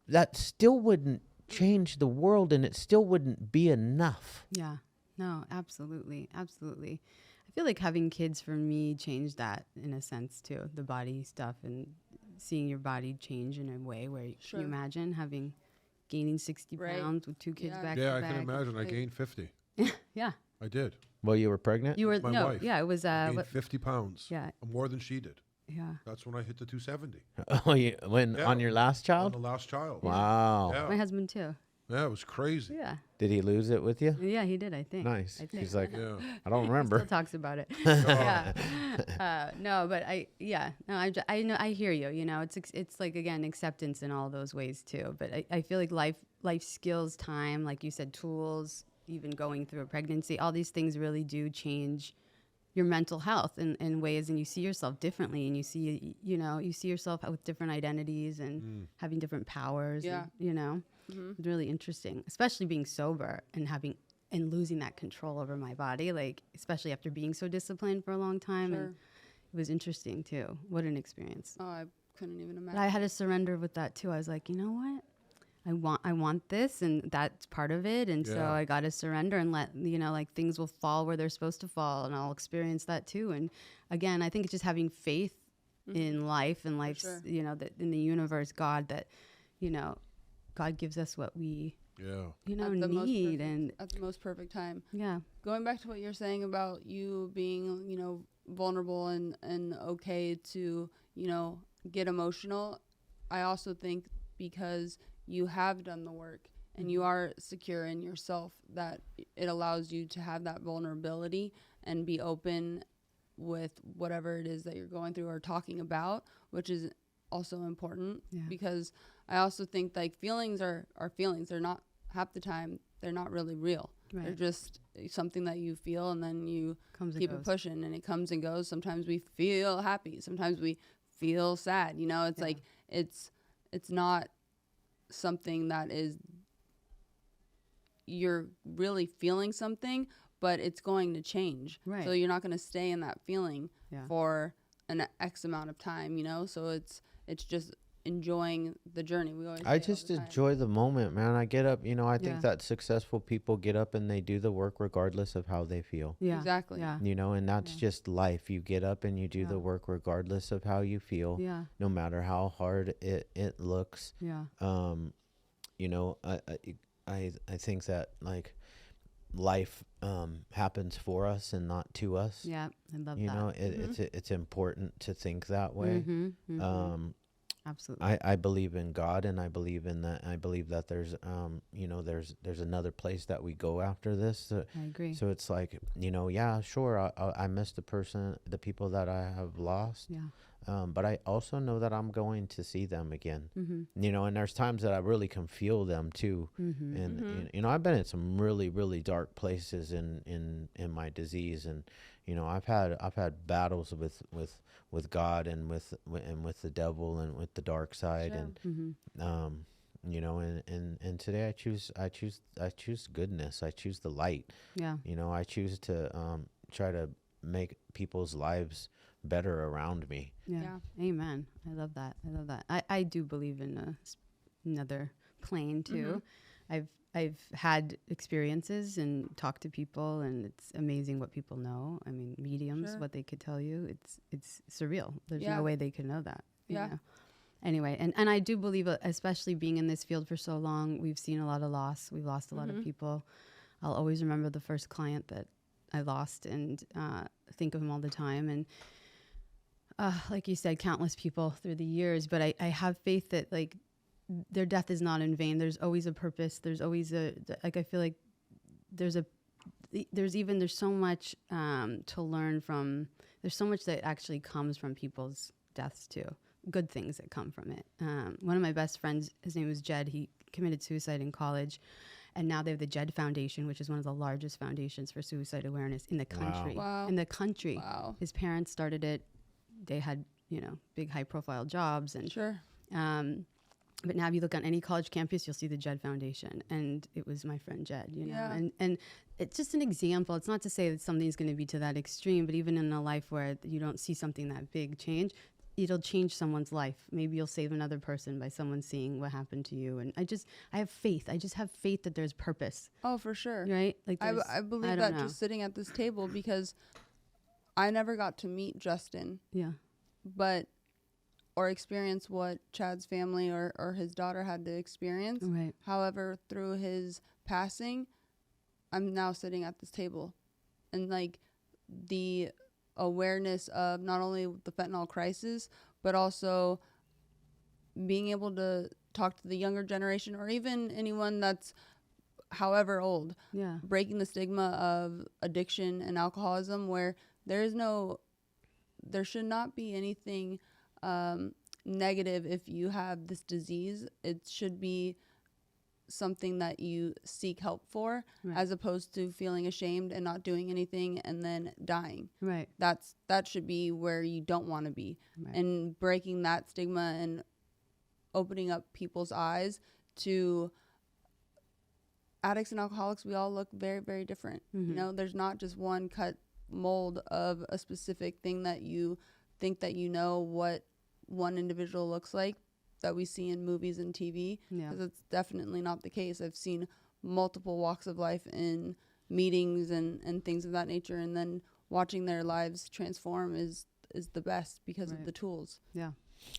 That still wouldn't change the world, and it still wouldn't be enough. Yeah. No, absolutely. Absolutely. I feel like having kids for me changed that in a sense too, the body stuff and seeing your body change in a way where can you imagine gaining 60 pounds with 2 kids back to back? Yeah, I can imagine. I gained 50. Yeah. I did. Well, you were pregnant? You were, My wife. Yeah, it was, I gained 50 pounds. Yeah. More than she did. Yeah. That's when I hit the 270. Oh, on your last On child? the last child. Wow. Yeah. My husband too. Yeah, it was crazy. Yeah. Did he lose it with you? Yeah, he did, I think. Nice. I think. He's like, Yeah. I don't remember. Still talks about it. Yeah. No, but I know, I hear you. You know, it's like, again, acceptance in all those ways too. But I feel like life skills, time, like you said, tools, even going through a pregnancy, all these things really do change your mental health in ways, and you see yourself differently, and you see yourself with different identities and having different powers. Yeah. And, you know, it's really interesting, especially being sober and losing that control over my body, like especially after being so disciplined for a long time. Sure. And it was interesting too. What an experience. Oh, I couldn't even imagine. But I had to surrender with that too. I was like, you know what? I want this, and that's part of it. And so I got to surrender and let, you know, like things will fall where they're supposed to fall, and I'll experience that too. And again, I think it's just having faith in life and life's, you know, that in the universe, God, that, you know, God gives us what we, you know, need. And at the most perfect time. Yeah. Going back to what you're saying about you being, you know, vulnerable and okay to, you know, get emotional, I also think because you have done the work and you are secure in yourself, that it allows you to have that vulnerability and be open with whatever it is that you're going through or talking about, which is also important. Because I also think like feelings are feelings. They're not, half the time they're not really real. They're just something that you feel, and then you keep it pushing, and it comes and goes. Sometimes we feel happy, sometimes we feel sad, you know. It's like it's not something that is, you're really feeling something, but it's going to change. So you're not going to stay in that feeling for an X amount of time, you know. So it's just enjoying the journey. I just enjoy the moment, man. I get up, you know, I think that successful people get up and they do the work regardless of how they feel. Exactly. You know, and that's just life. You get up and you do the work regardless of how you feel, no matter how hard it looks. You know, I think that like life happens for us and not to us. I love you that. know, it's important to think that way. Absolutely. I believe in God, and I believe in that. I believe that there's, you know, there's another place that we go after this. I agree. So it's like, you know, sure, I miss the people that I have lost. But I also know that I'm going to see them again. You know, and there's times that I really can feel them too. And you know, I've been in some really, really dark places in my disease, and you know, I've had battles with God and with the devil and with the dark side. And you know, and today I choose goodness. I choose the light. You know, I choose to try to make people's lives better around me. Amen. I love that. I do believe in another plane too. I've had experiences and talked to people, and it's amazing what people know. I mean, mediums, Sure. what they could tell you, it's surreal. There's Yeah. no way they could know that. you Yeah. know. Anyway, and I do believe, especially being in this field for so long, we've seen a lot of loss. We've lost a lot of people. I'll always remember the first client that I lost, and think of him all the time. And like you said, countless people through the years. But I have faith that like their death is not in vain. There's always a purpose. There's always I feel like there's so much to learn from. There's so much that actually comes from people's deaths too. Good things that come from it. One of my best friends, his name was Jed. He committed suicide in college, and now they have the Jed Foundation, which is one of the largest foundations for suicide awareness in the country. Wow. In the country. Wow. His parents started it. They had, big high-profile jobs, and Sure. but now if you look on any college campus, you'll see the Jed Foundation, and it was my friend Jed. Yeah. And it's just an example. It's not to say that something's going to be to that extreme, but even in a life where you don't see something that big change, it'll change someone's life. Maybe you'll save another person by someone seeing what happened to you. And I have faith. I just have faith that there's purpose, Oh, for sure. right? Like I believe don't that know. just sitting at this table, because I never got to meet Justin, Yeah. or experience what Chad's family or his daughter had to experience. Right. However, through his passing, I'm now sitting at this table, and like the awareness of not only the fentanyl crisis, but also being able to talk to the younger generation, or even anyone that's however old, Yeah. breaking the stigma of addiction and alcoholism, where there should not be anything negative if you have this disease. It should be something that you seek help for, Right. as opposed to feeling ashamed and not doing anything and then dying. Right. That should be where you don't want to be. Right. And breaking that stigma and opening up people's eyes to addicts and alcoholics. We all look very, very different. There's not just one cut mold of a specific thing that you think that what one individual looks like, that we see in movies and TV, Yeah. because it's definitely not the case. I've seen multiple walks of life in meetings and things of that nature, and then watching their lives transform is the best because of Right. the tools. Yeah.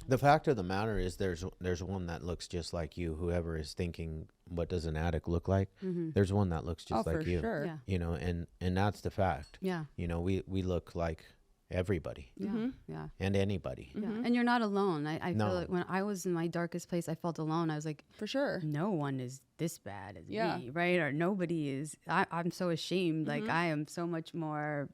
The fact of the matter is there's one that looks just like you. Whoever is thinking, what does an addict look like? There's one that looks just like for you. sure. Yeah. And that's the fact. Yeah. We look like everybody Yeah. Yeah. and anybody. Yeah. And you're not alone. I No. feel like when I was in my darkest place, I felt alone. I was like, For sure. no one is this bad as Yeah. me, right? Or nobody is. I'm so ashamed. Like I am so much more.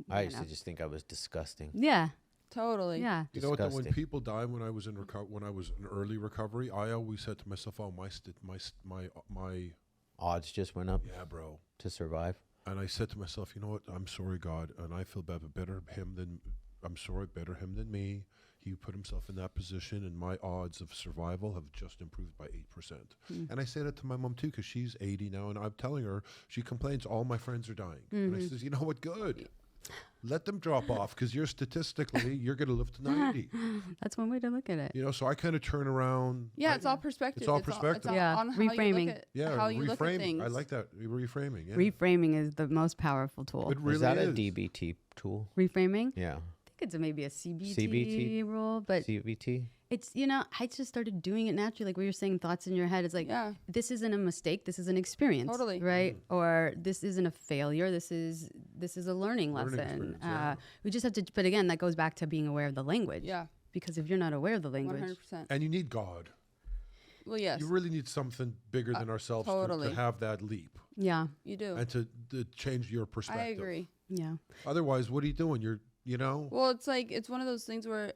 I used to just think I was disgusting. Yeah. Totally. Yeah. You know what? Though, when Disgusting. people die, when I was in early recovery, I always said to myself, "Oh, my Odds just went up yeah, bro." to survive. And I said to myself, "You know what? I'm sorry, God, and I feel better him than me. He put himself in that position, and my odds of survival have just improved by 8%." And I say that to my mom too, because she's 80 now, and I'm telling her, she complains, all my friends are dying. And I says, "You know what? Good. Let them drop off, because you're going to live to 90. That's one way to look at it. So I kind of turn around. Yeah, it's all perspective. It's all perspective. It's all Yeah. on how Reframing. you look at, Yeah, how you look at reframing. things. I like that. Reframing. Yeah. Reframing is the most powerful tool. It really Is that a is. DBT tool? Reframing? Yeah. I think it's maybe a CBT, CBT? rule, but CBT? it's, I just started doing it naturally. Like we were saying, thoughts in your head. It's like, Yeah. this isn't a mistake. This is an experience. Totally. Right? Or this isn't a failure. This is a learning lesson. experience, yeah. We just have to, but again, that goes back to being aware of the language. Yeah. Because if you're not aware of the language, 100%. And you need God. Well, yes, You really need something bigger than ourselves totally. to have that leap yeah, you do. and to change your perspective. I agree. yeah, Otherwise, what are you doing? Well, it's like, it's one of those things where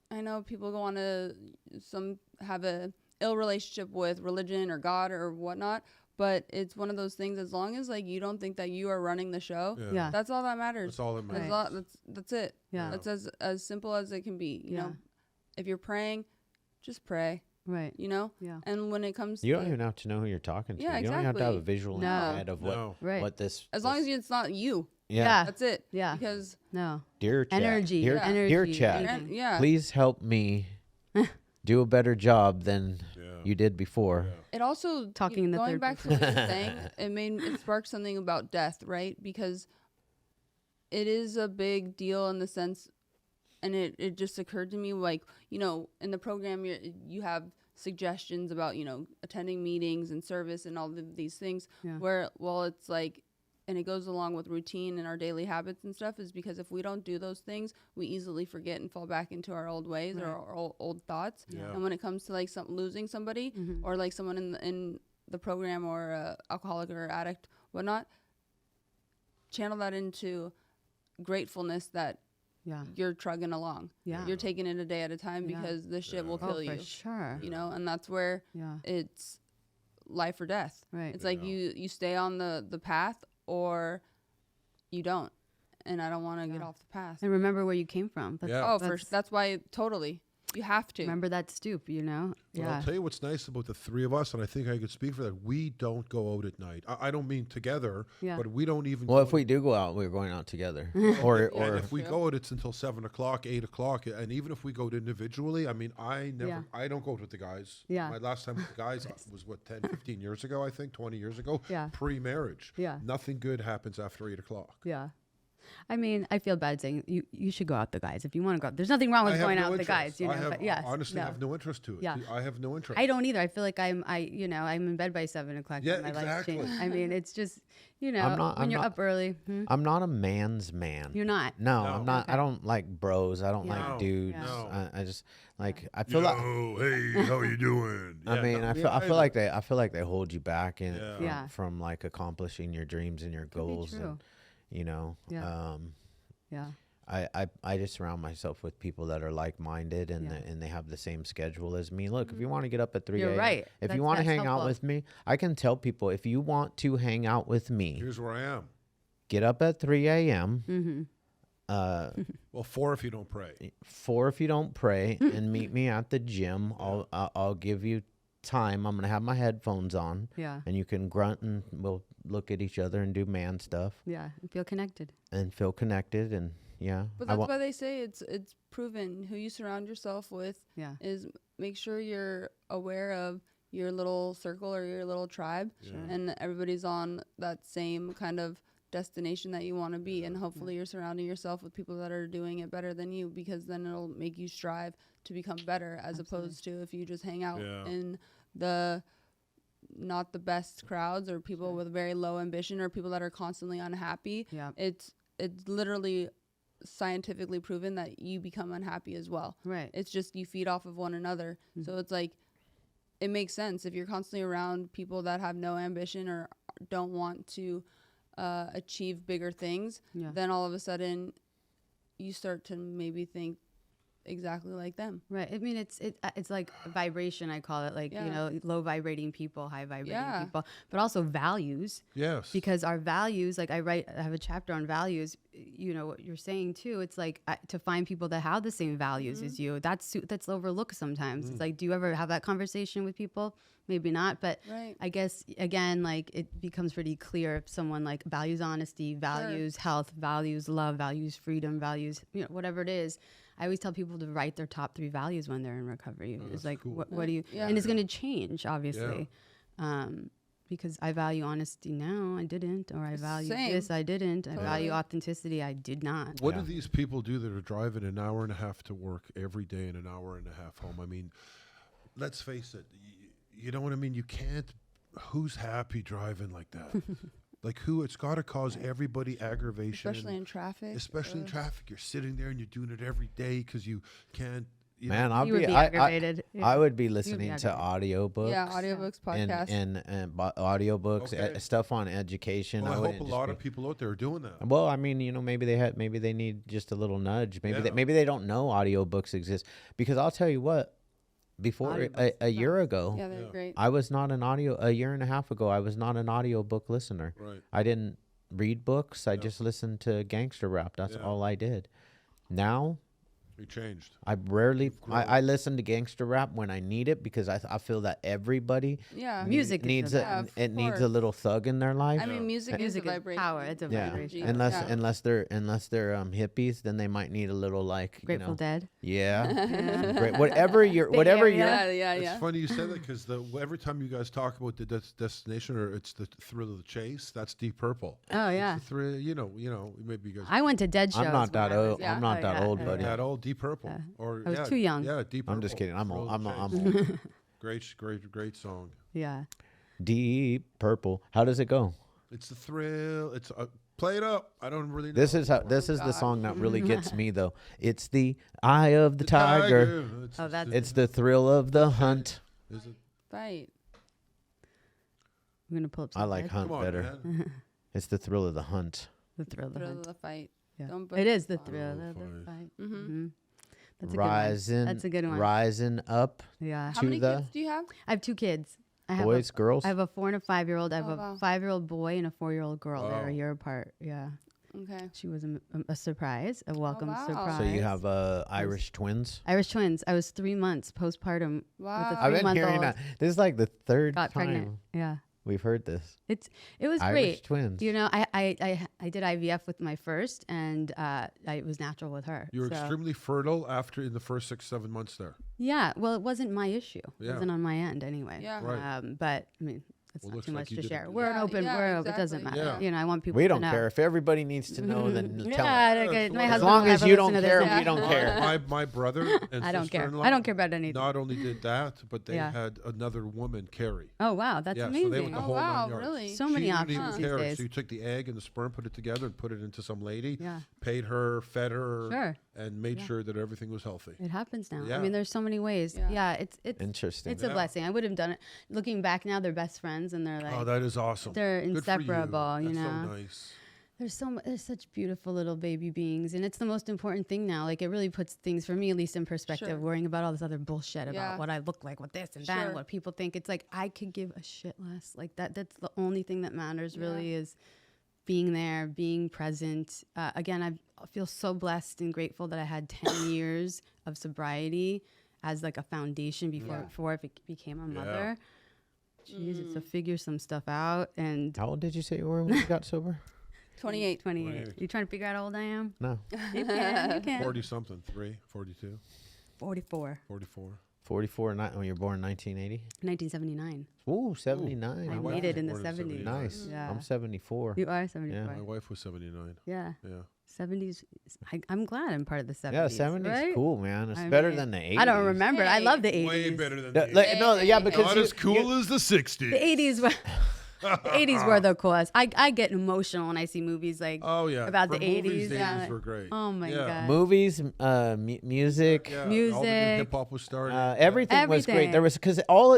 I know people go on some have a ill relationship with religion or God or whatnot, but it's one of those things, as long as like you don't think that you are running the show, yeah, that's all that matters. That's all that matters. That's it. Yeah. That's as simple as it can be. You Yeah. know, if you're praying, just pray. right, You know, yeah, and when it comes You to don't even have to know who you're talking to. Yeah, You don't even have to have a exactly. visual in No. your head of No. right, what this. as long as it's not you, yeah, that's it. yeah, Because no, Dear Chad, energy, dear, Yeah. dear energy, Chad, anything. yeah, please help me do a better job than Yeah. you did before. It also Talking in the going third back to what you're saying, it sparked something about death, right? Because it is a big deal in the sense, and it just occurred to me, like, you know, in the program you have suggestions about, you know, attending meetings and service and all of these things where, well, it's like, and it goes along with routine and our daily habits and stuff, is because if we don't do those things, we easily forget and fall back into our old ways or our old thoughts. And when it comes to like losing somebody or like someone in the program or a alcoholic or addict, whatnot, channel that into gratefulness that you're trugging along. You're taking it a day at a time because this shit will kill you. For sure. You know, and that's where it's life or death. Right. It's like you stay on the path or you don't. And I don't want to get off the path. And remember where you came from. That's why totally. You have to. Remember that stoop, you know? Well, I'll tell you what's nice about the three of us, and I think I could speak for that. We don't go out at night. I don't mean together, but we don't even. Well, if we do go out, we're going out together. or if we go out, it's until 7 o'clock, 8 o'clock, and even if we go out individually, I mean, I don't go out with the guys. My last time with the guys was 10, 15 years ago, I think, 20 years ago. Pre-marriage. Nothing good happens after 8 o'clock. I mean, I feel bad saying you should go out with the guys if you want to go out. There's nothing wrong with going out with the guys, you know. Honestly, I have no interest to it. I have no interest. I don't either. I feel like I'm in bed by 7 o'clock. Yeah, my exactly. Life's changed. I mean, it's just, you know, when you're up early. I'm not a man's man. You're not. No, I'm not. I don't like bros. I don't like dudes. I just like. I feel like. Hey, how are you doing? I mean, I feel like they hold you back from like accomplishing your dreams and your goals, and you know. I just surround myself with people that are like-minded and they have the same schedule as me. Look, if you want to get up at 3 a.m. You're right. If you want to hang out with me, I can tell people, if you want to hang out with me, here's where I am. Get up at 3 a.m. Well, 4 if you don't pray. 4 if you don't pray, and meet me at the gym. I'll give you time. I'm gonna have my headphones on. And you can grunt and we'll look at each other and do man stuff. And feel connected. And But that's why they say it's proven. Who you surround yourself with is make sure you're aware of your little circle or your little tribe, and everybody's on that same kind of destination that you want to be, and hopefully you're surrounding yourself with people that are doing it better than you, because then it'll make you strive to become better, as opposed to if you just hang out in the not the best crowds or people with very low ambition or people that are constantly unhappy. It's literally scientifically proven that you become unhappy as well. It's just you feed off of one another. So it's like, it makes sense if you're constantly around people that have no ambition or don't want to achieve bigger things, then all of a sudden you start to maybe think exactly like them. I mean, it's like vibration, I call it, like, you know, low vibrating people, high vibrating people, but also values. Because our values, like I have a chapter on values, you know, what you're saying too. It's like to find people that have the same values as you. That's overlooked sometimes. It's like, do you ever have that conversation with people? Maybe not, but I guess again, like, it becomes pretty clear if someone like values honesty, values health, values love, values freedom, values, you know, whatever it is. I always tell people to write their top 3 values when they're in recovery. It's like, cool. what do you, and it's going to change, obviously. Because I value honesty now, I didn't, or I value this, I didn't. I value authenticity, I did not. What do these people do that are driving an hour and a half to work every day and an hour and a half home? I mean, let's face it, you know what I mean? You can't, who's happy driving like that? Like, it's got to cause everybody aggravation. Especially in traffic. Especially in traffic. You're sitting there and you're doing it every day because you can't. Man, you would be aggravated. I would be listening to audiobooks. Yeah, audiobooks, podcasts. And audiobooks, stuff on education. Well, I hope a lot of people out there are doing that. Well, I mean, you know, maybe they need just a little nudge. Maybe they don't know audiobooks exist. Because I'll tell you what, before a year ago, they're great. I was not a year and a half ago, I was not an audiobook listener. I didn't read books. I just listened to gangster rap. That's all I did. Now, You changed. I rarely. I listen to gangster rap when I need it because I feel that everybody Yeah. Music needs is a, of it needs a course. little thug in their life. I mean, music is a Music is vibration. power. It's a Yeah, vibration. unless Yeah. unless they're hippies, then they might need a little like Grateful Dead. Yeah, great. Whatever you're. Yeah. It's funny you said that because every time you guys talk about the destination or it's the thrill of the chase, that's Deep Purple. Oh It's yeah. the thrill, maybe you guys. I went to Dead shows. I'm not that when I was old. young. I'm not Oh, that yeah, old, yeah, buddy. yeah. That old Deep Purple, or I was too young. Yeah, Deep Purple. I'm just kidding. I'm Thrill old. of the I'm Chase. old. Great song. Yeah. Deep Purple. How does it go? It's the thrill. It's play it up. I don't really know. This is the song that really gets me though. It's the eye of the The tiger. Oh, that's It's the thrill of the hunt. Is it? Right. I'm gonna pull up. I some like Dead. hunt Come on, better. man. It's the thrill of the hunt. The thrill of the Thrill of hunt. the fight. Yeah. Don't break It is the the thrill of the fight. fight. Mm-hmm. Mm-hmm. That's a Rising. good one. That's a good one. Rising up. Yeah. How To many the kids do you have? I have 2 kids. I have Boys, girls. I have a 4 and a 5-year-old. I have Oh, a wow. 5-year-old boy and a 4-year-old girl. They're Wow. a year apart. Yeah. Okay. She was a surprise, a welcome wow. surprise. So you have Irish twins. Irish twins. I was 3 months postpartum Wow. with a I've been 3-month-old. hearing that. This is like the third Got time pregnant. Yeah. we've heard this. It was Irish great. twins. You know, I did IVF with my first, and it was natural with her. You were So- extremely fertile in the first 6-7 months there. Yeah. Well, it wasn't my issue. It Yeah. wasn't on my end anyway. Yeah. Right. But I mean, it's Well, not looks too like much you to did share. it. We're an Yeah, open. yeah, It doesn't matter. Yeah. You know, I want people. We to don't know. care. If everybody needs to know, then tell Yeah, them. okay, my As As husband long will as never you listen don't to care, this. we don't care. My brother and I don't care. sister-in-law I don't care about anything. not only did that, but they Yeah. had another woman carry. Oh wow, that's Yeah, so they amazing. went the Oh whole wow, 9 yards. really? So She many didn't options even these carry. days. So you took the egg and the sperm, put it together, and put it into some lady. Yeah. Paid her, fed her, Sure. and made Yeah. sure that everything was healthy. It happens now. Yeah. I mean, there's so many ways. Yeah. Yeah, it's Interesting. it's a Yeah. blessing. I would have done it. Looking back now, they're best friends, and they're like Oh, that is awesome. they're Good for inseparable. You That's know, so nice. there's such beautiful little baby beings, and it's the most important thing now. Like it really puts things, for me at least, in perspective. Sure. Worrying about all this other bullshit about Yeah. what I look like with this and that, Sure. and what people think. It's like I could give a shit less. Like that's the only thing that matters. Really is being there, being present. Again, I feel so blessed and grateful that I had 10 years of sobriety as like a foundation before I became a mother. Jesus, to figure some stuff out. And How old did you say you were when you got sober? 28. 28. You trying to figure out how old I am? No. You can. You can. 40 something, 42, 44. 44. 44. When you were born in 1980. 1979. Ooh, 79. I I'm made was it in the born in 70s. 79. nice. Yeah. I'm 74. You are 74. My wife was 79. Yeah. Yeah. 70s. I'm glad I'm part of the 70s. Yeah, 70s right? cool, man. It's I better mean, than the 80s. I don't remember. I Hey. love the 80s. Way better than Yeah, the like, no, yeah, because Not you- as cool as the 60s. The 80s were the 80s were the coolest. I get emotional when I see movies like Oh yeah, about the For movies, 80s. The Yeah. 80s were great. Oh my Yeah. god. movies, music, Yeah, Music. hip hop was starting. everything was great. There was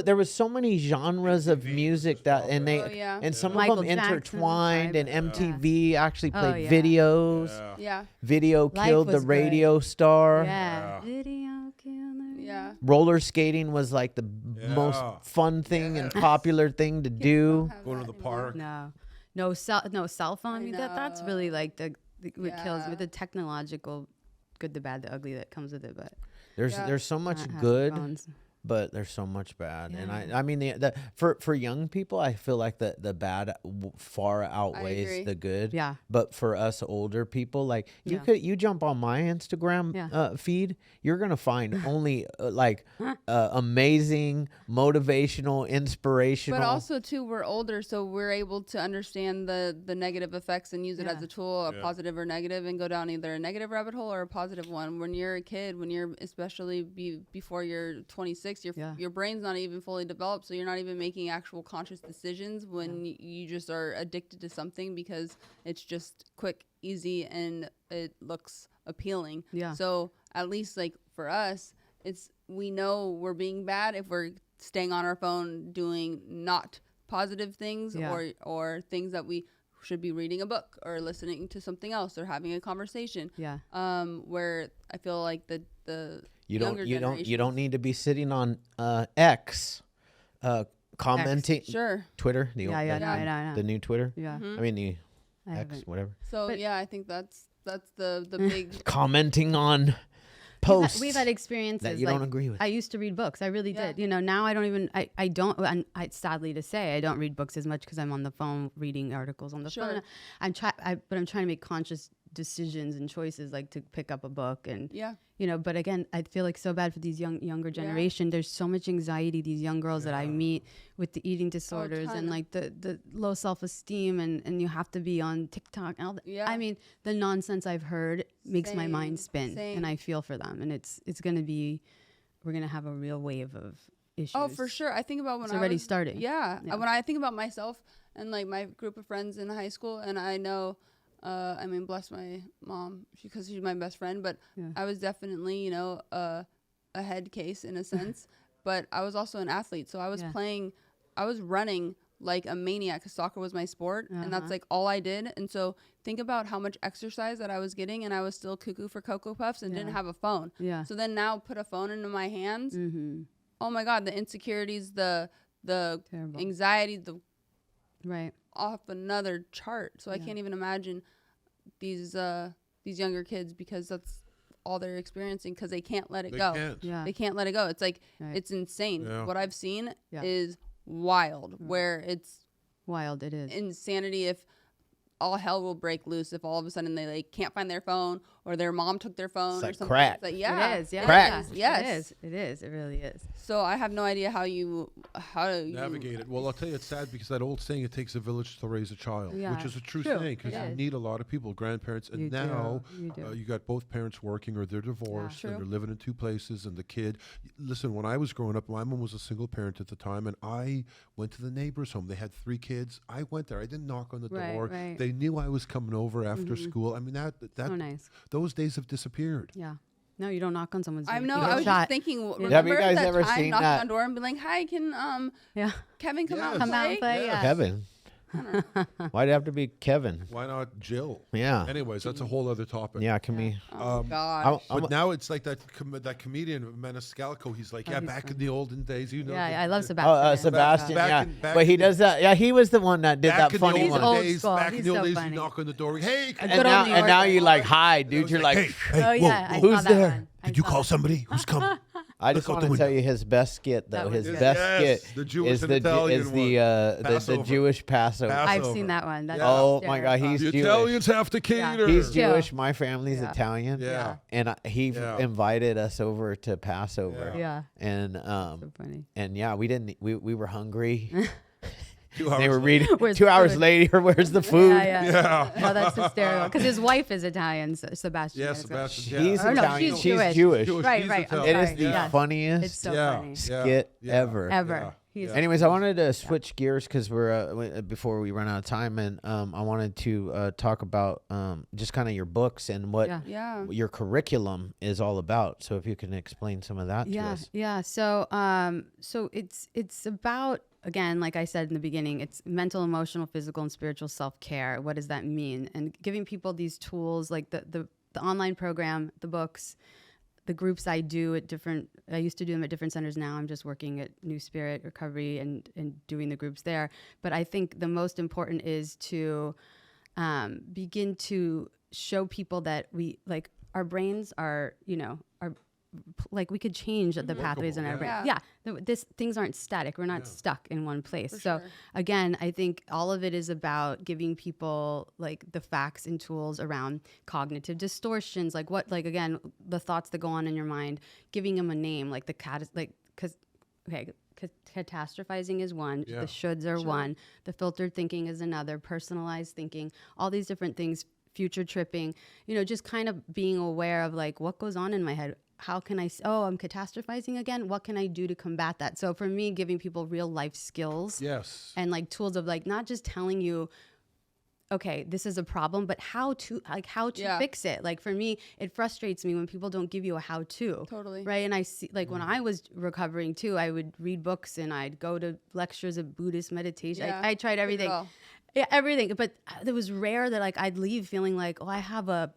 there was so many genres of music that, and they Oh, yeah. and some Michael of them Jackson, intertwined, and yeah. MTV actually Oh, played yeah. videos. Yeah. Yeah. Video Life killed the was good. radio star. Yeah. Video killer. Yeah. Roller skating was like the Yeah. most fun thing and popular thing to do. Go to the park. No cell phone. I mean, that's really like what kills Yeah. with the technological good, the bad, the ugly that comes with it. But There's so much not having good, phones. but there's so much bad. And Yeah. I mean for young people, I feel like the bad far outweighs agree. the good. Yeah. But for us older people, like Yeah. you jump on my Instagram feed, you're gonna find only amazing, motivational, inspirational. But also too, we're older, so we're able to understand the negative effects and use it as Yeah. a tool, a positive or negative, and go down either a negative rabbit hole or a positive one. When you're a kid, when you're especially before you're 26, your brain's not even fully developed, so you're not even making actual conscious decisions when you just are addicted to something because it's just quick, easy, and it looks appealing. Yeah. So at least like for us, we know we're being bad if we're staying on our phone doing not positive things or things that we should be reading a book or listening to something else or having a conversation. Yeah. Where I feel like the you younger don't need to be sitting on X commenting Sure. Twitter, No. the new Twitter. Yeah. Mm-hmm. I mean the I X, haven't. whatever. So But- yeah, I think that's the big Commenting on posts we've had experiences that you like, don't agree with. I used to read books. I really Yeah. did. You know, now I don't even, I don't, and I sadly to say, I don't read books as much because I'm on the phone reading articles on the phone. But I'm trying to make conscious decisions and choices, like to pick up a book and, you know, but again, I feel like so bad for these younger generation. There's so much anxiety, these young girls that I meet with the eating disorders and like the low self-esteem and you have to be on TikTok and all that. I mean, the nonsense I've heard makes my mind spin and I feel for them. And it's going to be, we're going to have a real wave of issues. Oh, for sure. I think about when it's I already was, starting. Yeah. When I think about myself and like my group of friends in high school, and I know, I mean, bless my mom because she's my best friend, but I was definitely, you know, a head case in a sense, but I was also an athlete. So I was I was running like a maniac because soccer was my sport and that's like all I did. And so think about how much exercise that I was getting and I was still cuckoo for Cocoa Puffs and didn't have a phone. So then now put a phone into my hands. Oh my God, the insecurities, the Terrible. anxiety, the off another chart. So I can't even imagine these younger kids because that's all they're experiencing because they can't let it go. They can't let it go. It's like it's insane. What I've seen is wild. Where it's wild, it is insanity. If all hell will break loose if all of a sudden they like can't find their phone or their mom took their phone or something. Crack. It's like, it is. Crack. Yes, it is. It really is. So I have no idea how to navigate it. Well, I'll tell you, it's sad because that old saying, "It takes a village to raise a child," which is a true saying because you need a lot of people, grandparents, and now you got both parents working or they're divorced and they're living in two places, and the kid. Listen, when I was growing up, my mom was a single parent at the time, and I went to the neighbor's home. They had 3 kids. I went there. I didn't knock on the door. They knew I was coming over after school. I mean, that so nice. Those days have disappeared. Yeah. No, you don't knock on someone's door. I know. I was just thinking. Remember Have you guys that ever time seen knocking that? on the door and be like, "Hi, can Kevin come out and play?" Kevin. Why'd it have to be Kevin? Why not Jill? Yeah. Anyways, that's a whole other topic. Yeah, can we? Oh God. But now it's like that comedian Maniscalco. He's like, back in the olden days, you know. Yeah, I love Sebastian. Oh, Sebastian. Back But he does that. Yeah, he was the one that did that funny one. old school. Back in He's the old so days, funny. you knock on the door. Hey, A And good now, old New and now Yorker. you like, hi, dude. You're like, Oh yeah, I who's saw that there? one. Did you call somebody? Who's coming? I just want to tell you his best skit though. That His was best good. skit The Jewish is and the Italian the Passover. Jewish Passover. I've seen that one. That's Oh my God, he's The Jewish. Italians have to cater. He's Yeah. Jewish. My family's Italian. Yeah. And he invited us over to Passover. Yeah. And So funny. and yeah, we were hungry. 2 hours They were later. reading Where's 2 the hours food? later. Where's the food? Yeah. Oh, that's hysterical. Because his wife is Italian, Sebastian. Yeah, is. Sebastian. He's Oh, no, Italian. she's Jewish. Right, He's right. I'm Italian. It is sorry. the Yes. funniest It's so Yeah. funny. skit ever. Ever. He's Anyways, I wanted to switch gears because we're before we run out of time, and I wanted to talk about just kind of your books and what your curriculum is all about. So if you can explain some of that to us. Yeah. So it's about, again, like I said in the beginning, it's mental, emotional, physical, and spiritual self-care. What does that mean? And giving people these tools, like the online program, the books, the groups I used to do them at different centers. Now I'm just working at New Spirit Recovery and doing the groups there. But I think the most important is to begin to show people that our brains are like we could change the pathways in our brain. Things aren't static. We're not stuck in one place. So again, I think all of it is about giving people like the facts and tools around cognitive distortions, again, the thoughts that go on in your mind, giving them a name, like catastrophizing is one, the shoulds are one, the filtered thinking is another, personalized thinking, all these different things, future tripping, just kind of being aware of like what goes on in my head. How can I'm catastrophizing again? What can I do to combat that? So for me, giving people real life skills and like tools of like, not just telling you, okay, this is a problem, but how to fix it. Like for me, it frustrates me when people don't give you a how to. Totally. Right. And I see, like when I was recovering too, I would read books and I'd go to lectures of Buddhist meditation. I tried everything. Yeah, everything. But it was rare that like I'd leave feeling like, I have a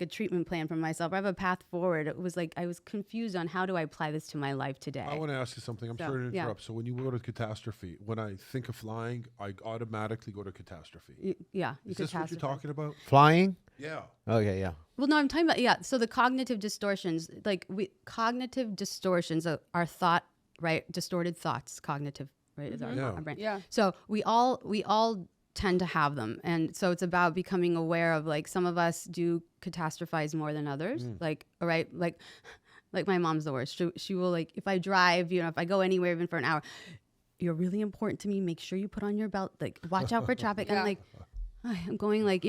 treatment plan for myself. I have a path forward. It was like I was confused on how do I apply this to my life today. I want to ask you something. I'm sorry to interrupt. So when you go to catastrophe, when I think of flying, I automatically go to catastrophe. You Is this what you're talking about? Flying? Yeah. Okay, yeah. Well, no, I'm talking about, yeah. So the cognitive distortions, like cognitive distortions are thought, right? Distorted thoughts, cognitive, right? Is Yeah. our brain. Yeah. So we all tend to have them. And so it's about becoming aware of, like, some of us do catastrophize more than others. Like, all right, like my mom's the worst. She will, like, if I drive, if I go anywhere even for an hour, you're really important to me. Make sure you put on your belt. Like, watch out for traffic. Yeah. I'm like, I'm going, like,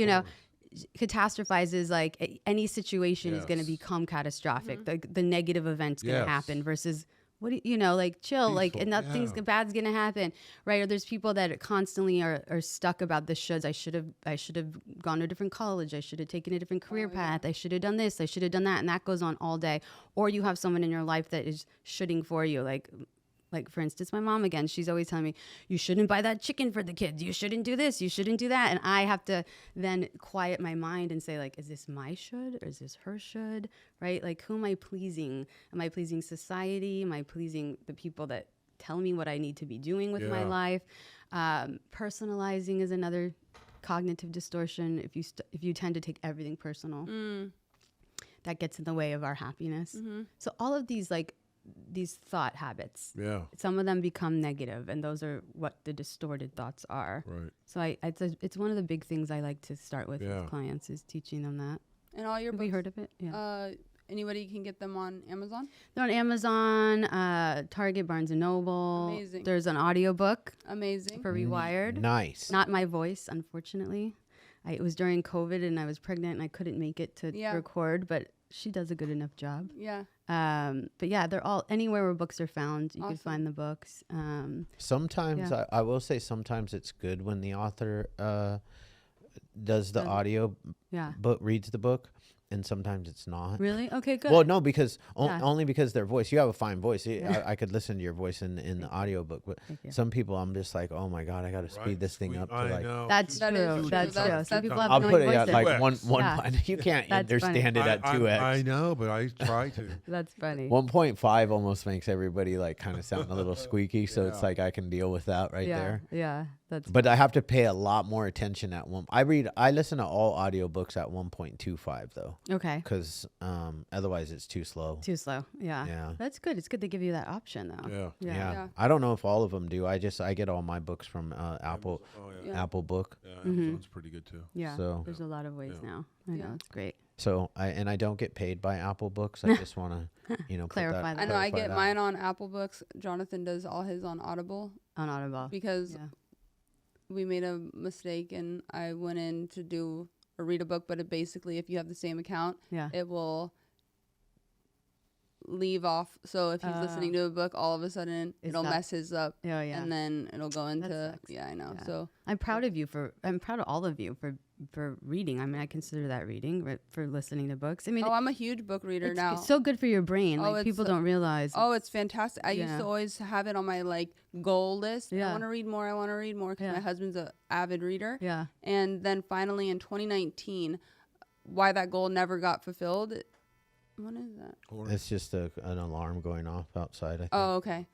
catastrophizes, like any situation is going to become catastrophic. The negative event's going to happen versus what do like chill, like, Peaceful, and nothing's bad's going to happen, right? Or there's people that constantly are stuck about the shoulds. I should have gone to a different college. I should have taken a different career path. I should have done this. I should have done that, and that goes on all day. Or you have someone in your life that is shoulding for you, like, for instance, my mom again, she's always telling me, you shouldn't buy that chicken for the kids. You shouldn't do this. You shouldn't do that. And I have to then quiet my mind and say, like, is this my should or is this her should, right? Like, who am I pleasing? Am I pleasing society? Am I pleasing the people that tell me what I need to be doing with my life? Personalizing is another cognitive distortion. If you tend to take everything personal, that gets in the way of our happiness. So all of these, like, these thought habits, some of them become negative, and those are what the distorted thoughts are. Right. So it's one of the big things I like to start with clients, is teaching them that. And all your Have books, you heard of it? Yeah. Anybody can get them on Amazon? They're on Amazon, Target, Barnes and Noble. Amazing. There's an audiobook Amazing. for Rewired. Nice. Not my voice, unfortunately. It was during COVID and I was pregnant and I couldn't make it to record, but she does a good enough job. Yeah. But yeah, they're all anywhere where books are found. You can find the books. Sometimes I will say sometimes it's good when the author does the audio book, reads the book, and sometimes it's not. Really? Okay, good. Well, no, because only because their voice. You have a fine voice. I could listen to your voice in the audiobook, but some people I'm just like, oh my god, I got to speed this thing up to like. That's That is true. true. That's true. That's Some people have I'll annoying put it voices. at like one. Yeah. You can't That's understand it at 2x. I know, but I try to. That's funny. 1.5 almost makes everybody like kind of sound a little squeaky, so it's like I can deal with that there. Yeah, that's. But I have to pay a lot more attention at one. I listen to all audiobooks at 1.25 though. Okay. Because otherwise it's too slow. Too slow. Yeah. Yeah. That's good. It's good they give you that option though. Yeah. I don't know if all of them do. I get all my books from Apple. Apple Book. Yeah, Amazon's pretty good too. Yeah. So there's a lot of ways now. I know, it's great. So I don't get paid by Apple Books. I just want to Clarify that. I know I get mine on Apple Books. Jonathan does all his on Audible. On Audible. Because we made a mistake and I went in to do or read a book, but it basically, if you have the same account, it will leave off. So if he's listening to a book, all of a sudden it'll mess his up. And then it'll go into I know. Yeah. So I'm proud of all of you for reading. I mean, I consider that reading, right, for listening to books. I mean, I'm a huge book reader now. It's so good for your brain. Like, people don't realize. It's fantastic. I used to always have it on my like goal list. I want to read more. I want to read more because my husband's an avid reader. Yeah. And then finally in 2019, why that goal never got fulfilled. What is that? It's just an alarm going off outside, I think. Oh, okay.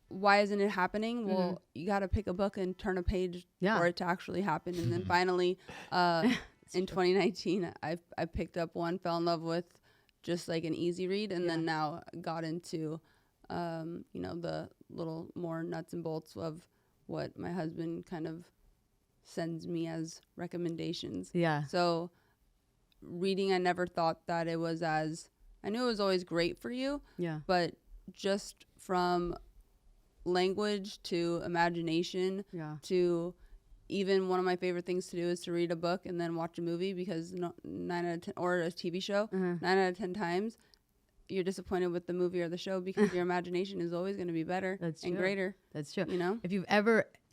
Why isn't it happening? Well, you got to pick a book and turn a page for it to actually happen. And then finally, in 2019, I picked up one, fell in love with just like an easy read, and then now got into, the little more nuts and bolts of what my husband kind of sends me as recommendations. Yeah. So reading, I never thought that it was I knew it was always great for you. Yeah. But just from language to imagination to even one of my favorite things to do is to read a book and then watch a movie, because 9 out of 10, or a TV show, 9 out of 10 times you're disappointed with the movie or the show because your imagination is always going to be better and greater. That's true. You know, if you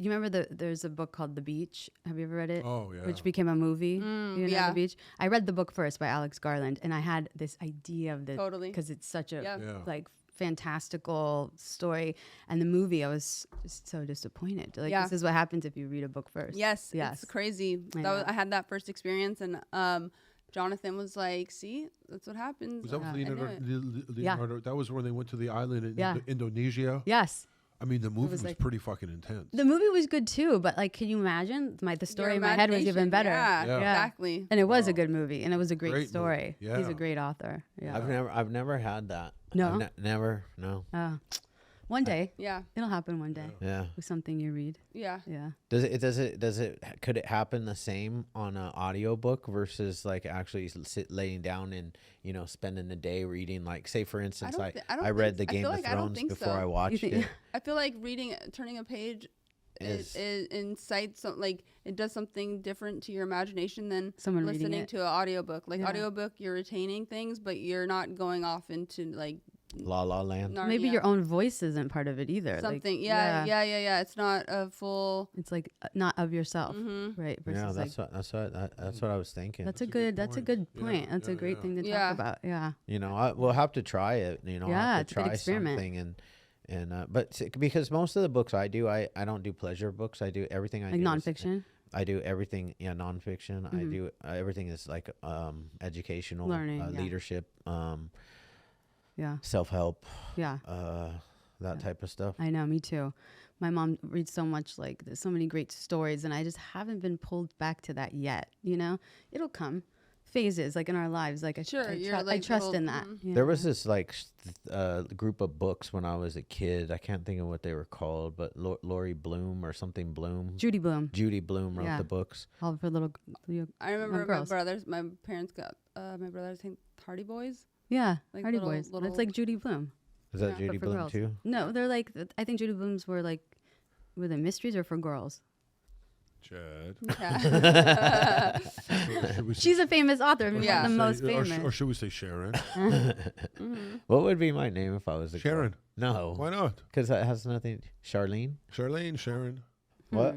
remember there's a book called The Beach. Have you ever read it? Oh, yeah. Which became a movie. The Beach. I read the book first by Alex Garland, and I had this idea of the because it's such a like fantastical story, and the movie I was just so disappointed. Like this is what happens if you read a book first. Yes. It's crazy. I had that first experience, and Jonathan was like, "See, that's what happens." Was that with Leonardo? That was when they went to the island in Indonesia. Yes. I mean, the movie was like- pretty fucking intense. The movie was good too, but like, can you imagine? The story in my head was even imagination, better. Yeah, Yeah. exactly. And it was a good movie, and it was a great Great movie. story. He's Yeah. a great author. Yeah. I've never had that. No? Never. No. One day. Yeah, It'll happen one day Yeah. with something you read. yeah. Yeah. Could it happen the same on an audiobook versus like actually laying down and, spending the day reading? Like, say for instance, I don't I read think- the I Game feel of like I don't Thrones think before so. I watched think- it. I feel like turning a page Is- it incites like it does something different to your imagination than Someone reading listening it. to an audiobook. Like Yeah. audiobook, you're retaining things, but you're not going off into like La La Land. Maybe Narnia. your own voice isn't part of it either. something. Like, yeah. It's not a full. It's like not of yourself, Mhm. right? Versus Yeah, like, that's what I was thinking. that's a good good point. point. Yeah, That's a yeah, great yeah. thing to Yeah. talk about. Yeah. We'll have to try it. I'll Yeah, have it's to a good try experiment. something but because most of the books I do, I don't do pleasure books. I do everything I Like do. nonfiction. I do everything. Yeah, nonfiction. I Mhm. do everything is like educational, Learning, yeah. leadership, Yeah. self-help, Yeah. that type of stuff. I know. Me too. My mom reads so much, like there's so many great stories, and I just haven't been pulled back to that yet. It'll come. Phases like in our lives, like Sure, I you're trust like in that. mhm. There was this group of books when I was a kid. I can't think of what they were called, but Lori Bloom or something Bloom. Judy Bloom, Judy Bloom wrote Yeah. the books. all for little. I remember my girls. brothers. My parents got my brothers. I think Hardy Boys. Yeah, Like Hardy little- Boys. little- It's like Judy Bloom. Is that Yeah, Judy for Bloom girls. too? No, they're like I think Judy Blooms were they mysteries or for girls? Chad. Yeah. Should we say- She's a famous author. Maybe Yeah. the say- most or famous. or should we say Sharon? Mhm. What would be my name if I was a girl? Sharon. No, Why not? because that has nothing. Charlene. Charlene, Sharon. What?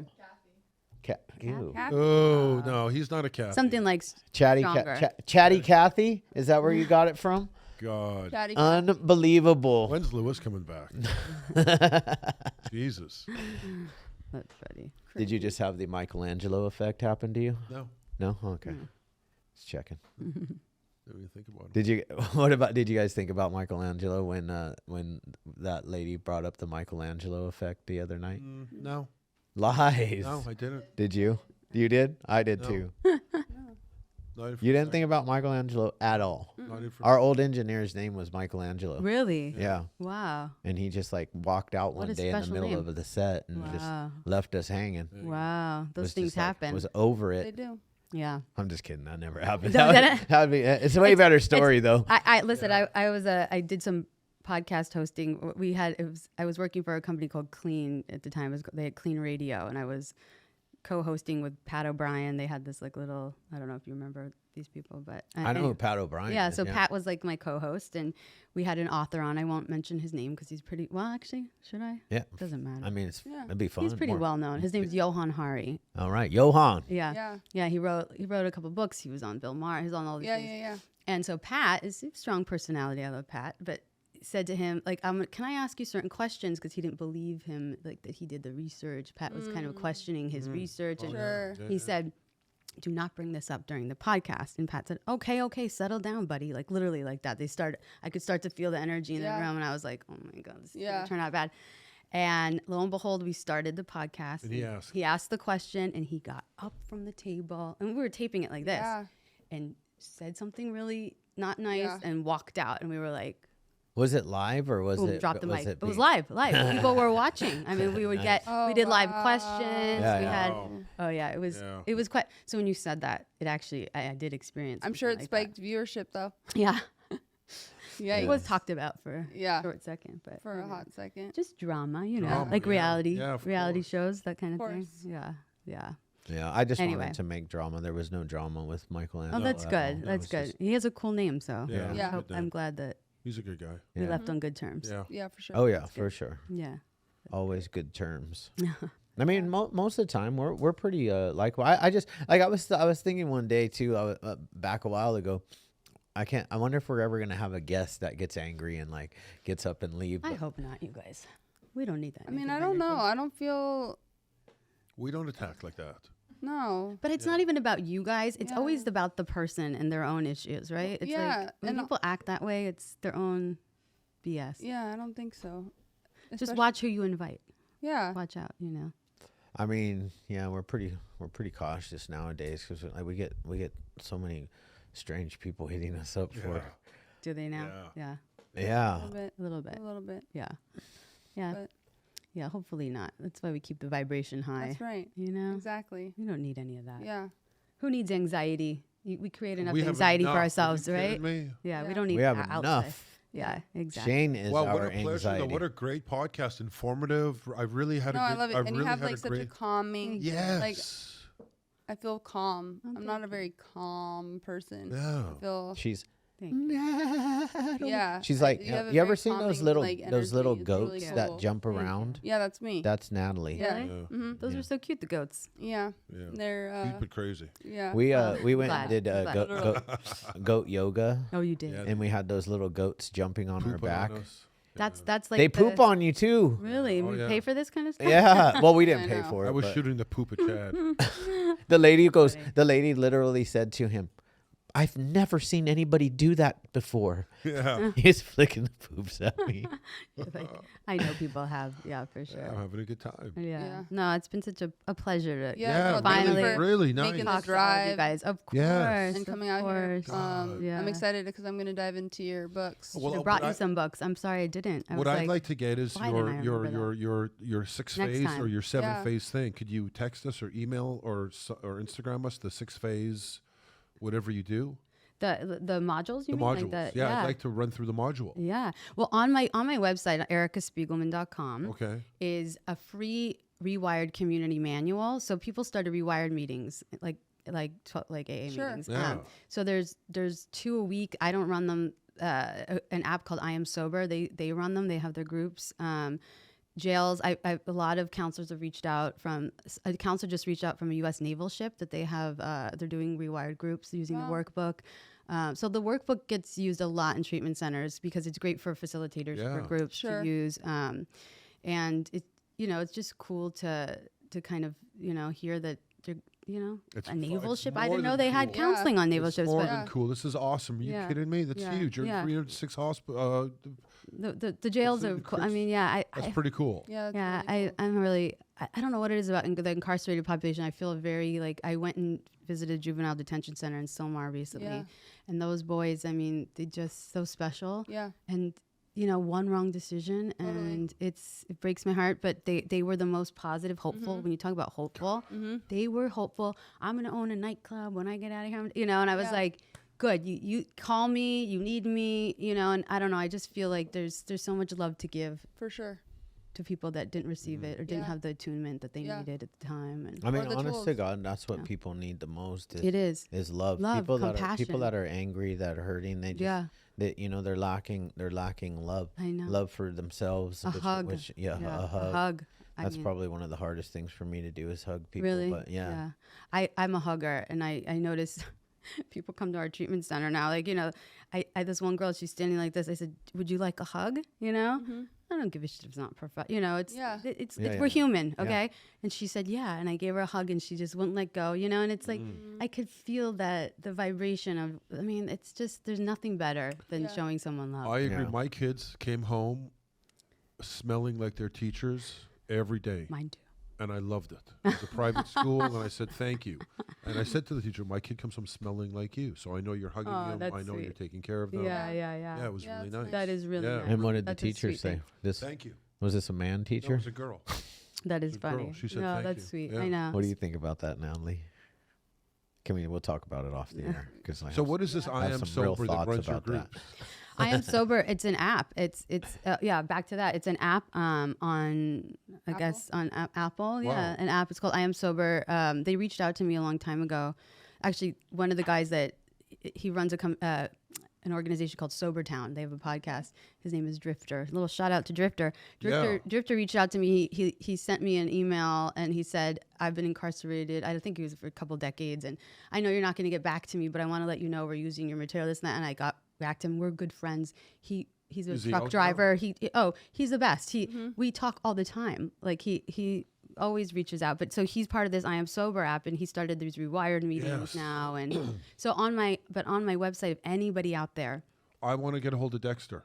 Ew. Kathy. Oh, no, he's not a cat. Something like Chatty, Stronger. Chatty Cathy. Is that where you got it from? God. Daddy. Unbelievable. When's Lewis coming back? Jesus. that's funny. Did you just have the Michelangelo effect happen to you? No. No. Okay. Just checking. Don't even think about it. Did you guys think about Michelangelo when that lady brought up the Michelangelo effect the other night? No. Lies. No, I didn't. Did you? You did? I did No. too. Not even for You a didn't think second. about Michelangelo at all. Not even for Our old engineer's name was Michelangelo. Really? Yeah. Wow. And he just walked out What one a day in the special middle name. of the set and just Wow. left us hanging. Wow. Those Was things just happen. Was over They it. do. Yeah. I'm just kidding. That never happened. No, That would, that'd be, it's a way better story though. I listen. I did some podcast hosting. I was working for a company called Clean at the time. They had Clean Radio, and I was co-hosting with Pat O'Brien. They had this little. I don't know if you remember these people, but I know who Pat O'Brien Yeah, is. so Pat was my co-host, and we had an author on. I won't mention his name because he's pretty. Well, actually, should I? Yeah. Doesn't matter. I mean, it'd be fun. He's pretty More- well known. His name is Johan Hari. All right. Johan. Yeah. He wrote a couple books. He was on Bill Maher. He's on all these Yeah, things. yeah. And so Pat is a strong personality. I love Pat, but said to him, can I ask you certain questions? Because he didn't believe him, that he did the research. Pat was kind of questioning his research. And Sure. he said, do not bring this up during the podcast. And Pat said, okay, settle down, buddy. Literally like that. I could start to feel the energy in the room. And I was like, oh my God, this is going to turn out bad. And lo and behold, we started the podcast. And he asked the question, and he got up from the table. And we were taping it like this. Yeah. And said something really not nice Yeah. and walked out. And we were like, Was it live or was boom, it? dropped the mic. It was being- live. People were watching. I mean, we would Nice. we did live wow. questions. Yeah, we yeah. had, Wow. oh yeah, it was quite, so when you said that, it actually, I did experience. I'm sure it something like spiked viewership though. that. Yeah. Yeah. It was talked about for Yeah. a short second, but For a hot second. just drama, Drama, like yeah. reality, Yeah, of reality course. shows, that kind of thing. course. Yeah. Yeah. Yeah, I just Anyway. wanted to make drama. There was no drama with Michelangelo. Oh, that's at good. all. That's was good. just- He has a cool name, so Yeah. Yeah. good name. I'm glad that He's a good guy. we Yeah. left on good terms. Yeah. Yeah, for sure. Oh yeah, for sure. Yeah. Always good terms. I mean, most of the time we're pretty likable. I just I was thinking one day too. Back a while ago. I wonder if we're ever gonna have a guest that gets angry and gets up and leave. I hope not, you guys. We don't need that. I mean, negative I don't know. energy. I don't feel We don't attack like that. no. But it's not even about you guys. It's Yeah. always about the person and their own issues, right? It's Yeah, like when and people act that way, it's their own BS. Yeah, I don't think so. just watch who you invite. Yeah. Watch out, you know. I mean, yeah, we're pretty cautious nowadays because like we get so many strange people hitting us up for. Do they now? Yeah. Yeah. A little bit. A little bit. Yeah. Yeah. But yeah. Hopefully not. That's why we keep the vibration high. that's right. You know. Exactly. We don't need any of that. Yeah. Who needs anxiety? We create enough We have anxiety for enough. Are you ourselves, kidding right? me? Yeah, Yeah. we don't need We have outside. enough. Yeah, exactly. Shane is Well, what our a pleasure! anxiety. Though. What a great podcast, informative. I really had No, a I good. love it. I And really you have had like a such great. a calming. Yes. Like I feel calm. Oh, I'm not a very calm person. Yeah. I feel. She's Thank you. Yeah. she's like, you have a you ever very seen those calming, little like, those little energy. It's really goats cool. that jump Thank you. around? Yeah, that's me. That's Natalie. Yeah. Really? Mm-hmm. Those are so cute, the goats. Yeah. Yeah. They're. Keep it crazy. Yeah. We went glad. and did I'm glad. goat yoga, Oh, you did. Yeah. and we had those little goats jumping on our Pooping back. on us. That's like They poop on you too. Really? Oh, we yeah. pay for this kind of stuff? Yeah. Well, we I didn't pay know. for it. I was but shooting the poop at Chad. the lady goes. Funny. The lady literally said to him, "I've never seen anybody do that before." Yeah. He's flicking the poops at me. Like, I know people have. Yeah, for sure. Yeah, I'm having a good time. Yeah. Yeah. No, it's been such a pleasure to Yeah, no, finally really nice. making talk the to all of you drive guys. Of course. Yes. and coming of out here. course. Yeah. I'm excited because I'm gonna dive into your books. Well, I brought you some books. I'm sorry I didn't. I What was I'd like to get is why didn't I remember your six Next phase time. or your seven Yeah. phase thing. Could you text us or email or Instagram us the 6 phase, whatever you do? the modules. You The mean modules. like that? Yeah, I'd like to run through the module. Yeah. Well, on my website, ericaspiegelman.com, Okay. is a free Rewired community manual. So people started Rewired meetings, like AA Sure. meetings. Yeah. So there's 2 a week. I don't run them. An app called I Am Sober. They run them. They have their groups. Jails. A lot of counselors have reached out from. A counselor just reached out from a U.S. naval ship that they have. They're doing Rewired groups using the workbook. So the workbook gets used a lot in treatment centers because it's great for facilitators for Yeah. groups Sure. to use. And it's just cool to kind of hear that they're It's a naval it's ship. I more didn't know than they had cool. counseling on naval It's ships, more but than cool. This is awesome. Are you Yeah. kidding me? That's Yeah. huge. You're Yeah. 306 hospital. the jails That's are cool. I mean, yeah, That's I pretty cool. Yeah. yeah, That's really I'm really, I don't know what it is about the incarcerated population. I feel very like I went and visited juvenile detention center in Silmar recently, Yeah. and those boys, I mean, they're just so special. cool. Yeah. And one wrong decision, Totally. and it breaks my heart. But they were the most positive, hopeful. When you talk about hopeful, they were hopeful. I'm gonna own a nightclub when I get out of here, And I was Yeah. like, good. You call me. You need me. And I don't know. I just feel like there's so much love to give For sure. to people that didn't receive it or didn't Yeah. have the attunement that they Yeah. needed at the time. And I mean, the honest to tools. God, that's what Yeah. people need the most. it is. Is love. Love, People compassion. that are angry, that are hurting. They just, Yeah. they're lacking love. I know. Love for themselves. A hug. A hug. A hug. That's probably one of the hardest things for me to do is hug people. Really? But yeah. I'm a hugger, and I notice people come to our treatment center now. Like, I this one girl, she's standing like this. I said, "Would you like a hug?" I don't give a shit if it's not perfect. It's Yeah. it's Yeah, we're yeah. human, okay? And she said, "Yeah," and I gave her a hug, and she just wouldn't let go. And it's like I could feel that the vibration of. I mean, it's just there's nothing better than Yeah. showing someone love. I agree. Yeah. My kids came home smelling like their teachers every day. Mine too. And I loved it. It was a private school, and I said, thank you. And I said to the teacher, my kid comes home smelling like you. So I know you're hugging Oh, them. that's I know you're sweet. taking care of them. Yeah. Yeah, it was Yeah, really that's nice. That is really Yeah. nice. And what did That's the a teacher sweet say? thing. This Thank you. was this a man No, teacher? it was a girl. That is The girl, funny. she said no, thank that's you. sweet. Yeah. I know. What do you think about that, Natalie? We'll talk about it off the air. Cause So what is this I I have Am some real Sober that thoughts runs your about that. groups? I Am Sober. It's an app. It's back to that. It's an app on I guess on Apple. Yeah, Wow. an app. It's called I Am Sober. They reached out to me a long time ago. Actually, one of the guys that he runs an organization called Sober Town. They have a podcast. His name is Drifter. A little shout out to Drifter. Drifter reached out to me. He sent me an email and he said, I've been incarcerated. I think it was for a couple decades. And I know you're not going to get back to me, but I want to let you know we're using your material, this and that. And I got back to him. We're good friends. He's a Is he truck out driver. He's the best. We talk all the time. Like he always reaches out. But so he's part of this I Am Sober app, and he started these Rewired meetings Yes. now. And so on my website, if anybody out there, I want to get a hold of Dexter.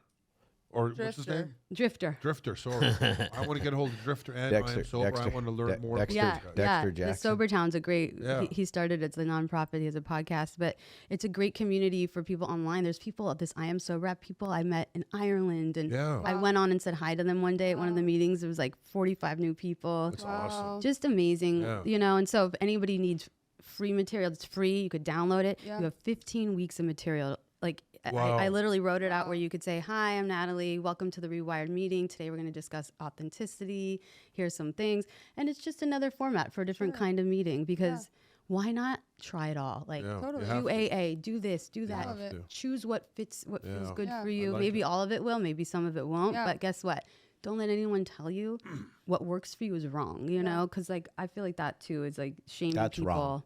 Or what's his name? Drifter. Drifter. Sorry, I want to get a hold of Drifter, and I am sober. I want to learn more. Dexter, Yeah, Dexter the Jackson. Sober Town's a great. Yeah. He started it's a nonprofit. He has a podcast, but it's a great community for people online. There's people at this I Am Sober app, people I met in Ireland, and I went on and said hi to them one day at one of the meetings. There was like 45 new people. That's awesome. Just amazing, you know. And so if anybody needs free material, it's free. You could download it. Yeah. You have 15 weeks of material. Like Wow. I literally wrote it out where you could say, "Hi, I'm Natalie. Welcome to the Rewired meeting. Today we're going to discuss authenticity. Here's some things." And it's just another format for a different kind of meeting because why not try it all? Like Totally. do AA, do this, do that. Love it. Choose what fits, what feels good Yeah. for you. like Maybe all of it will, maybe some of it won't. Yeah. But guess what? Don't let anyone tell you what works for you is wrong, you know? Because like I feel like that too is like shaming That's people. wrong.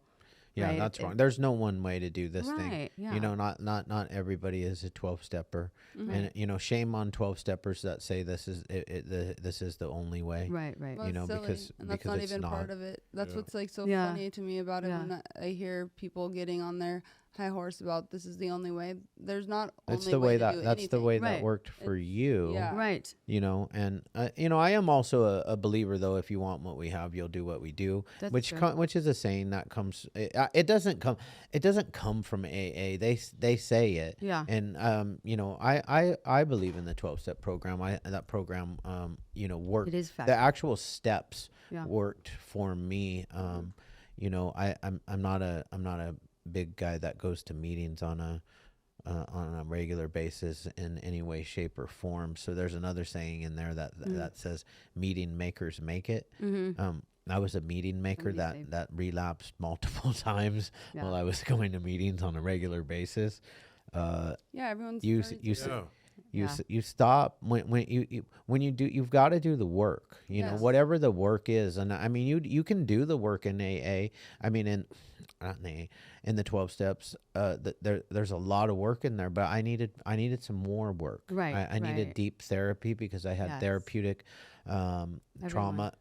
Yeah, right? that's wrong. There's no one way to do this thing. Right, yeah. You know, not everybody is a 12-stepper. And you know, shame on 12-steppers that say this is this is the only way. Right. Well, You know, it's silly, because and that's because not it's even not. part of it. That's what's like so Yeah. funny to me about it Yeah. when I hear people getting on their high horse about this is the only way. There's not That's only the way to that do that's the anything. way that Right. worked for you. yeah. Right. You know, and you know, I am also a believer though. If you want what we have, you'll do what we do. That's which true. which is a saying that comes. It doesn't come from AA. They say it. Yeah. And you know, I believe in the 12-step program. That program you know worked. It is The fabulous. actual steps Yeah. worked for me. You know, I'm not a big guy that goes to meetings on a regular basis in any way, shape, or form. So there's another saying in there that says meeting makers make it. I was a meeting maker Somebody that relapsed multiple times while I was going to meetings on a regular basis. Yeah, everyone's You journey's you different. you stop when you do, you've got to do the work, you know, Yes. whatever the work is. And I mean, you can do the work in AA. I mean, in the 12 steps, there's a lot of work in there, but I needed some more work. Right, I needed right. deep therapy because I had Yes. therapeutic trauma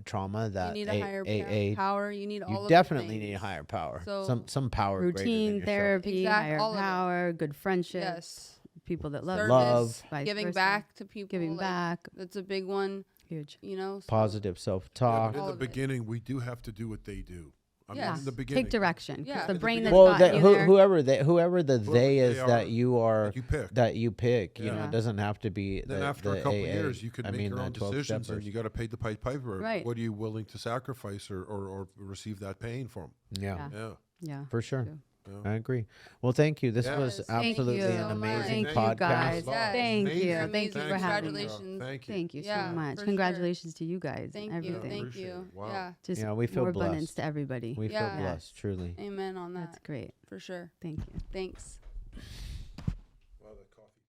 that You need a higher AA power. You need all you of the definitely need a things. higher power. So some power greater than Routine yourself. therapy, higher all of it. power, good friendship, Yes. people that love Service, Love. vice giving versa. back to people. Giving like, back, That's a big one. huge. You know. So Positive Yeah, self-talk. but in all the of it. beginning, we do have to do what they do. I mean, Yes. in the beginning, Take direction. 'Cause Yeah. the In the brain that's beginning. Well, got you there. whoever the they is they are that you are that you pick. you know, Yeah. it doesn't have to be. Then the, after the a couple AA. of years, you can I make mean, your the own 12 decisions, and steppers. you got to pay the Pied Piper. Right. What are you willing to sacrifice or receive that pain from? Yeah, Yeah. Yeah. for sure. True. I agree. Well, thank you. This Yes. was Thank absolutely you an so much. amazing Thank you, podcast. guys. Yes. Thank Amazing. you. Thank you for having me. Congratulations. Thank you. Thank you Yeah, so much. for Congratulations to you guys. Thank and you. everything. Thank Appreciate you. it. Wow. Yeah. Just Yeah, we feel more abundance blessed. to everybody. We Yeah. feel blessed, truly. Amen on that. That's great. For sure. Thank you. Thanks.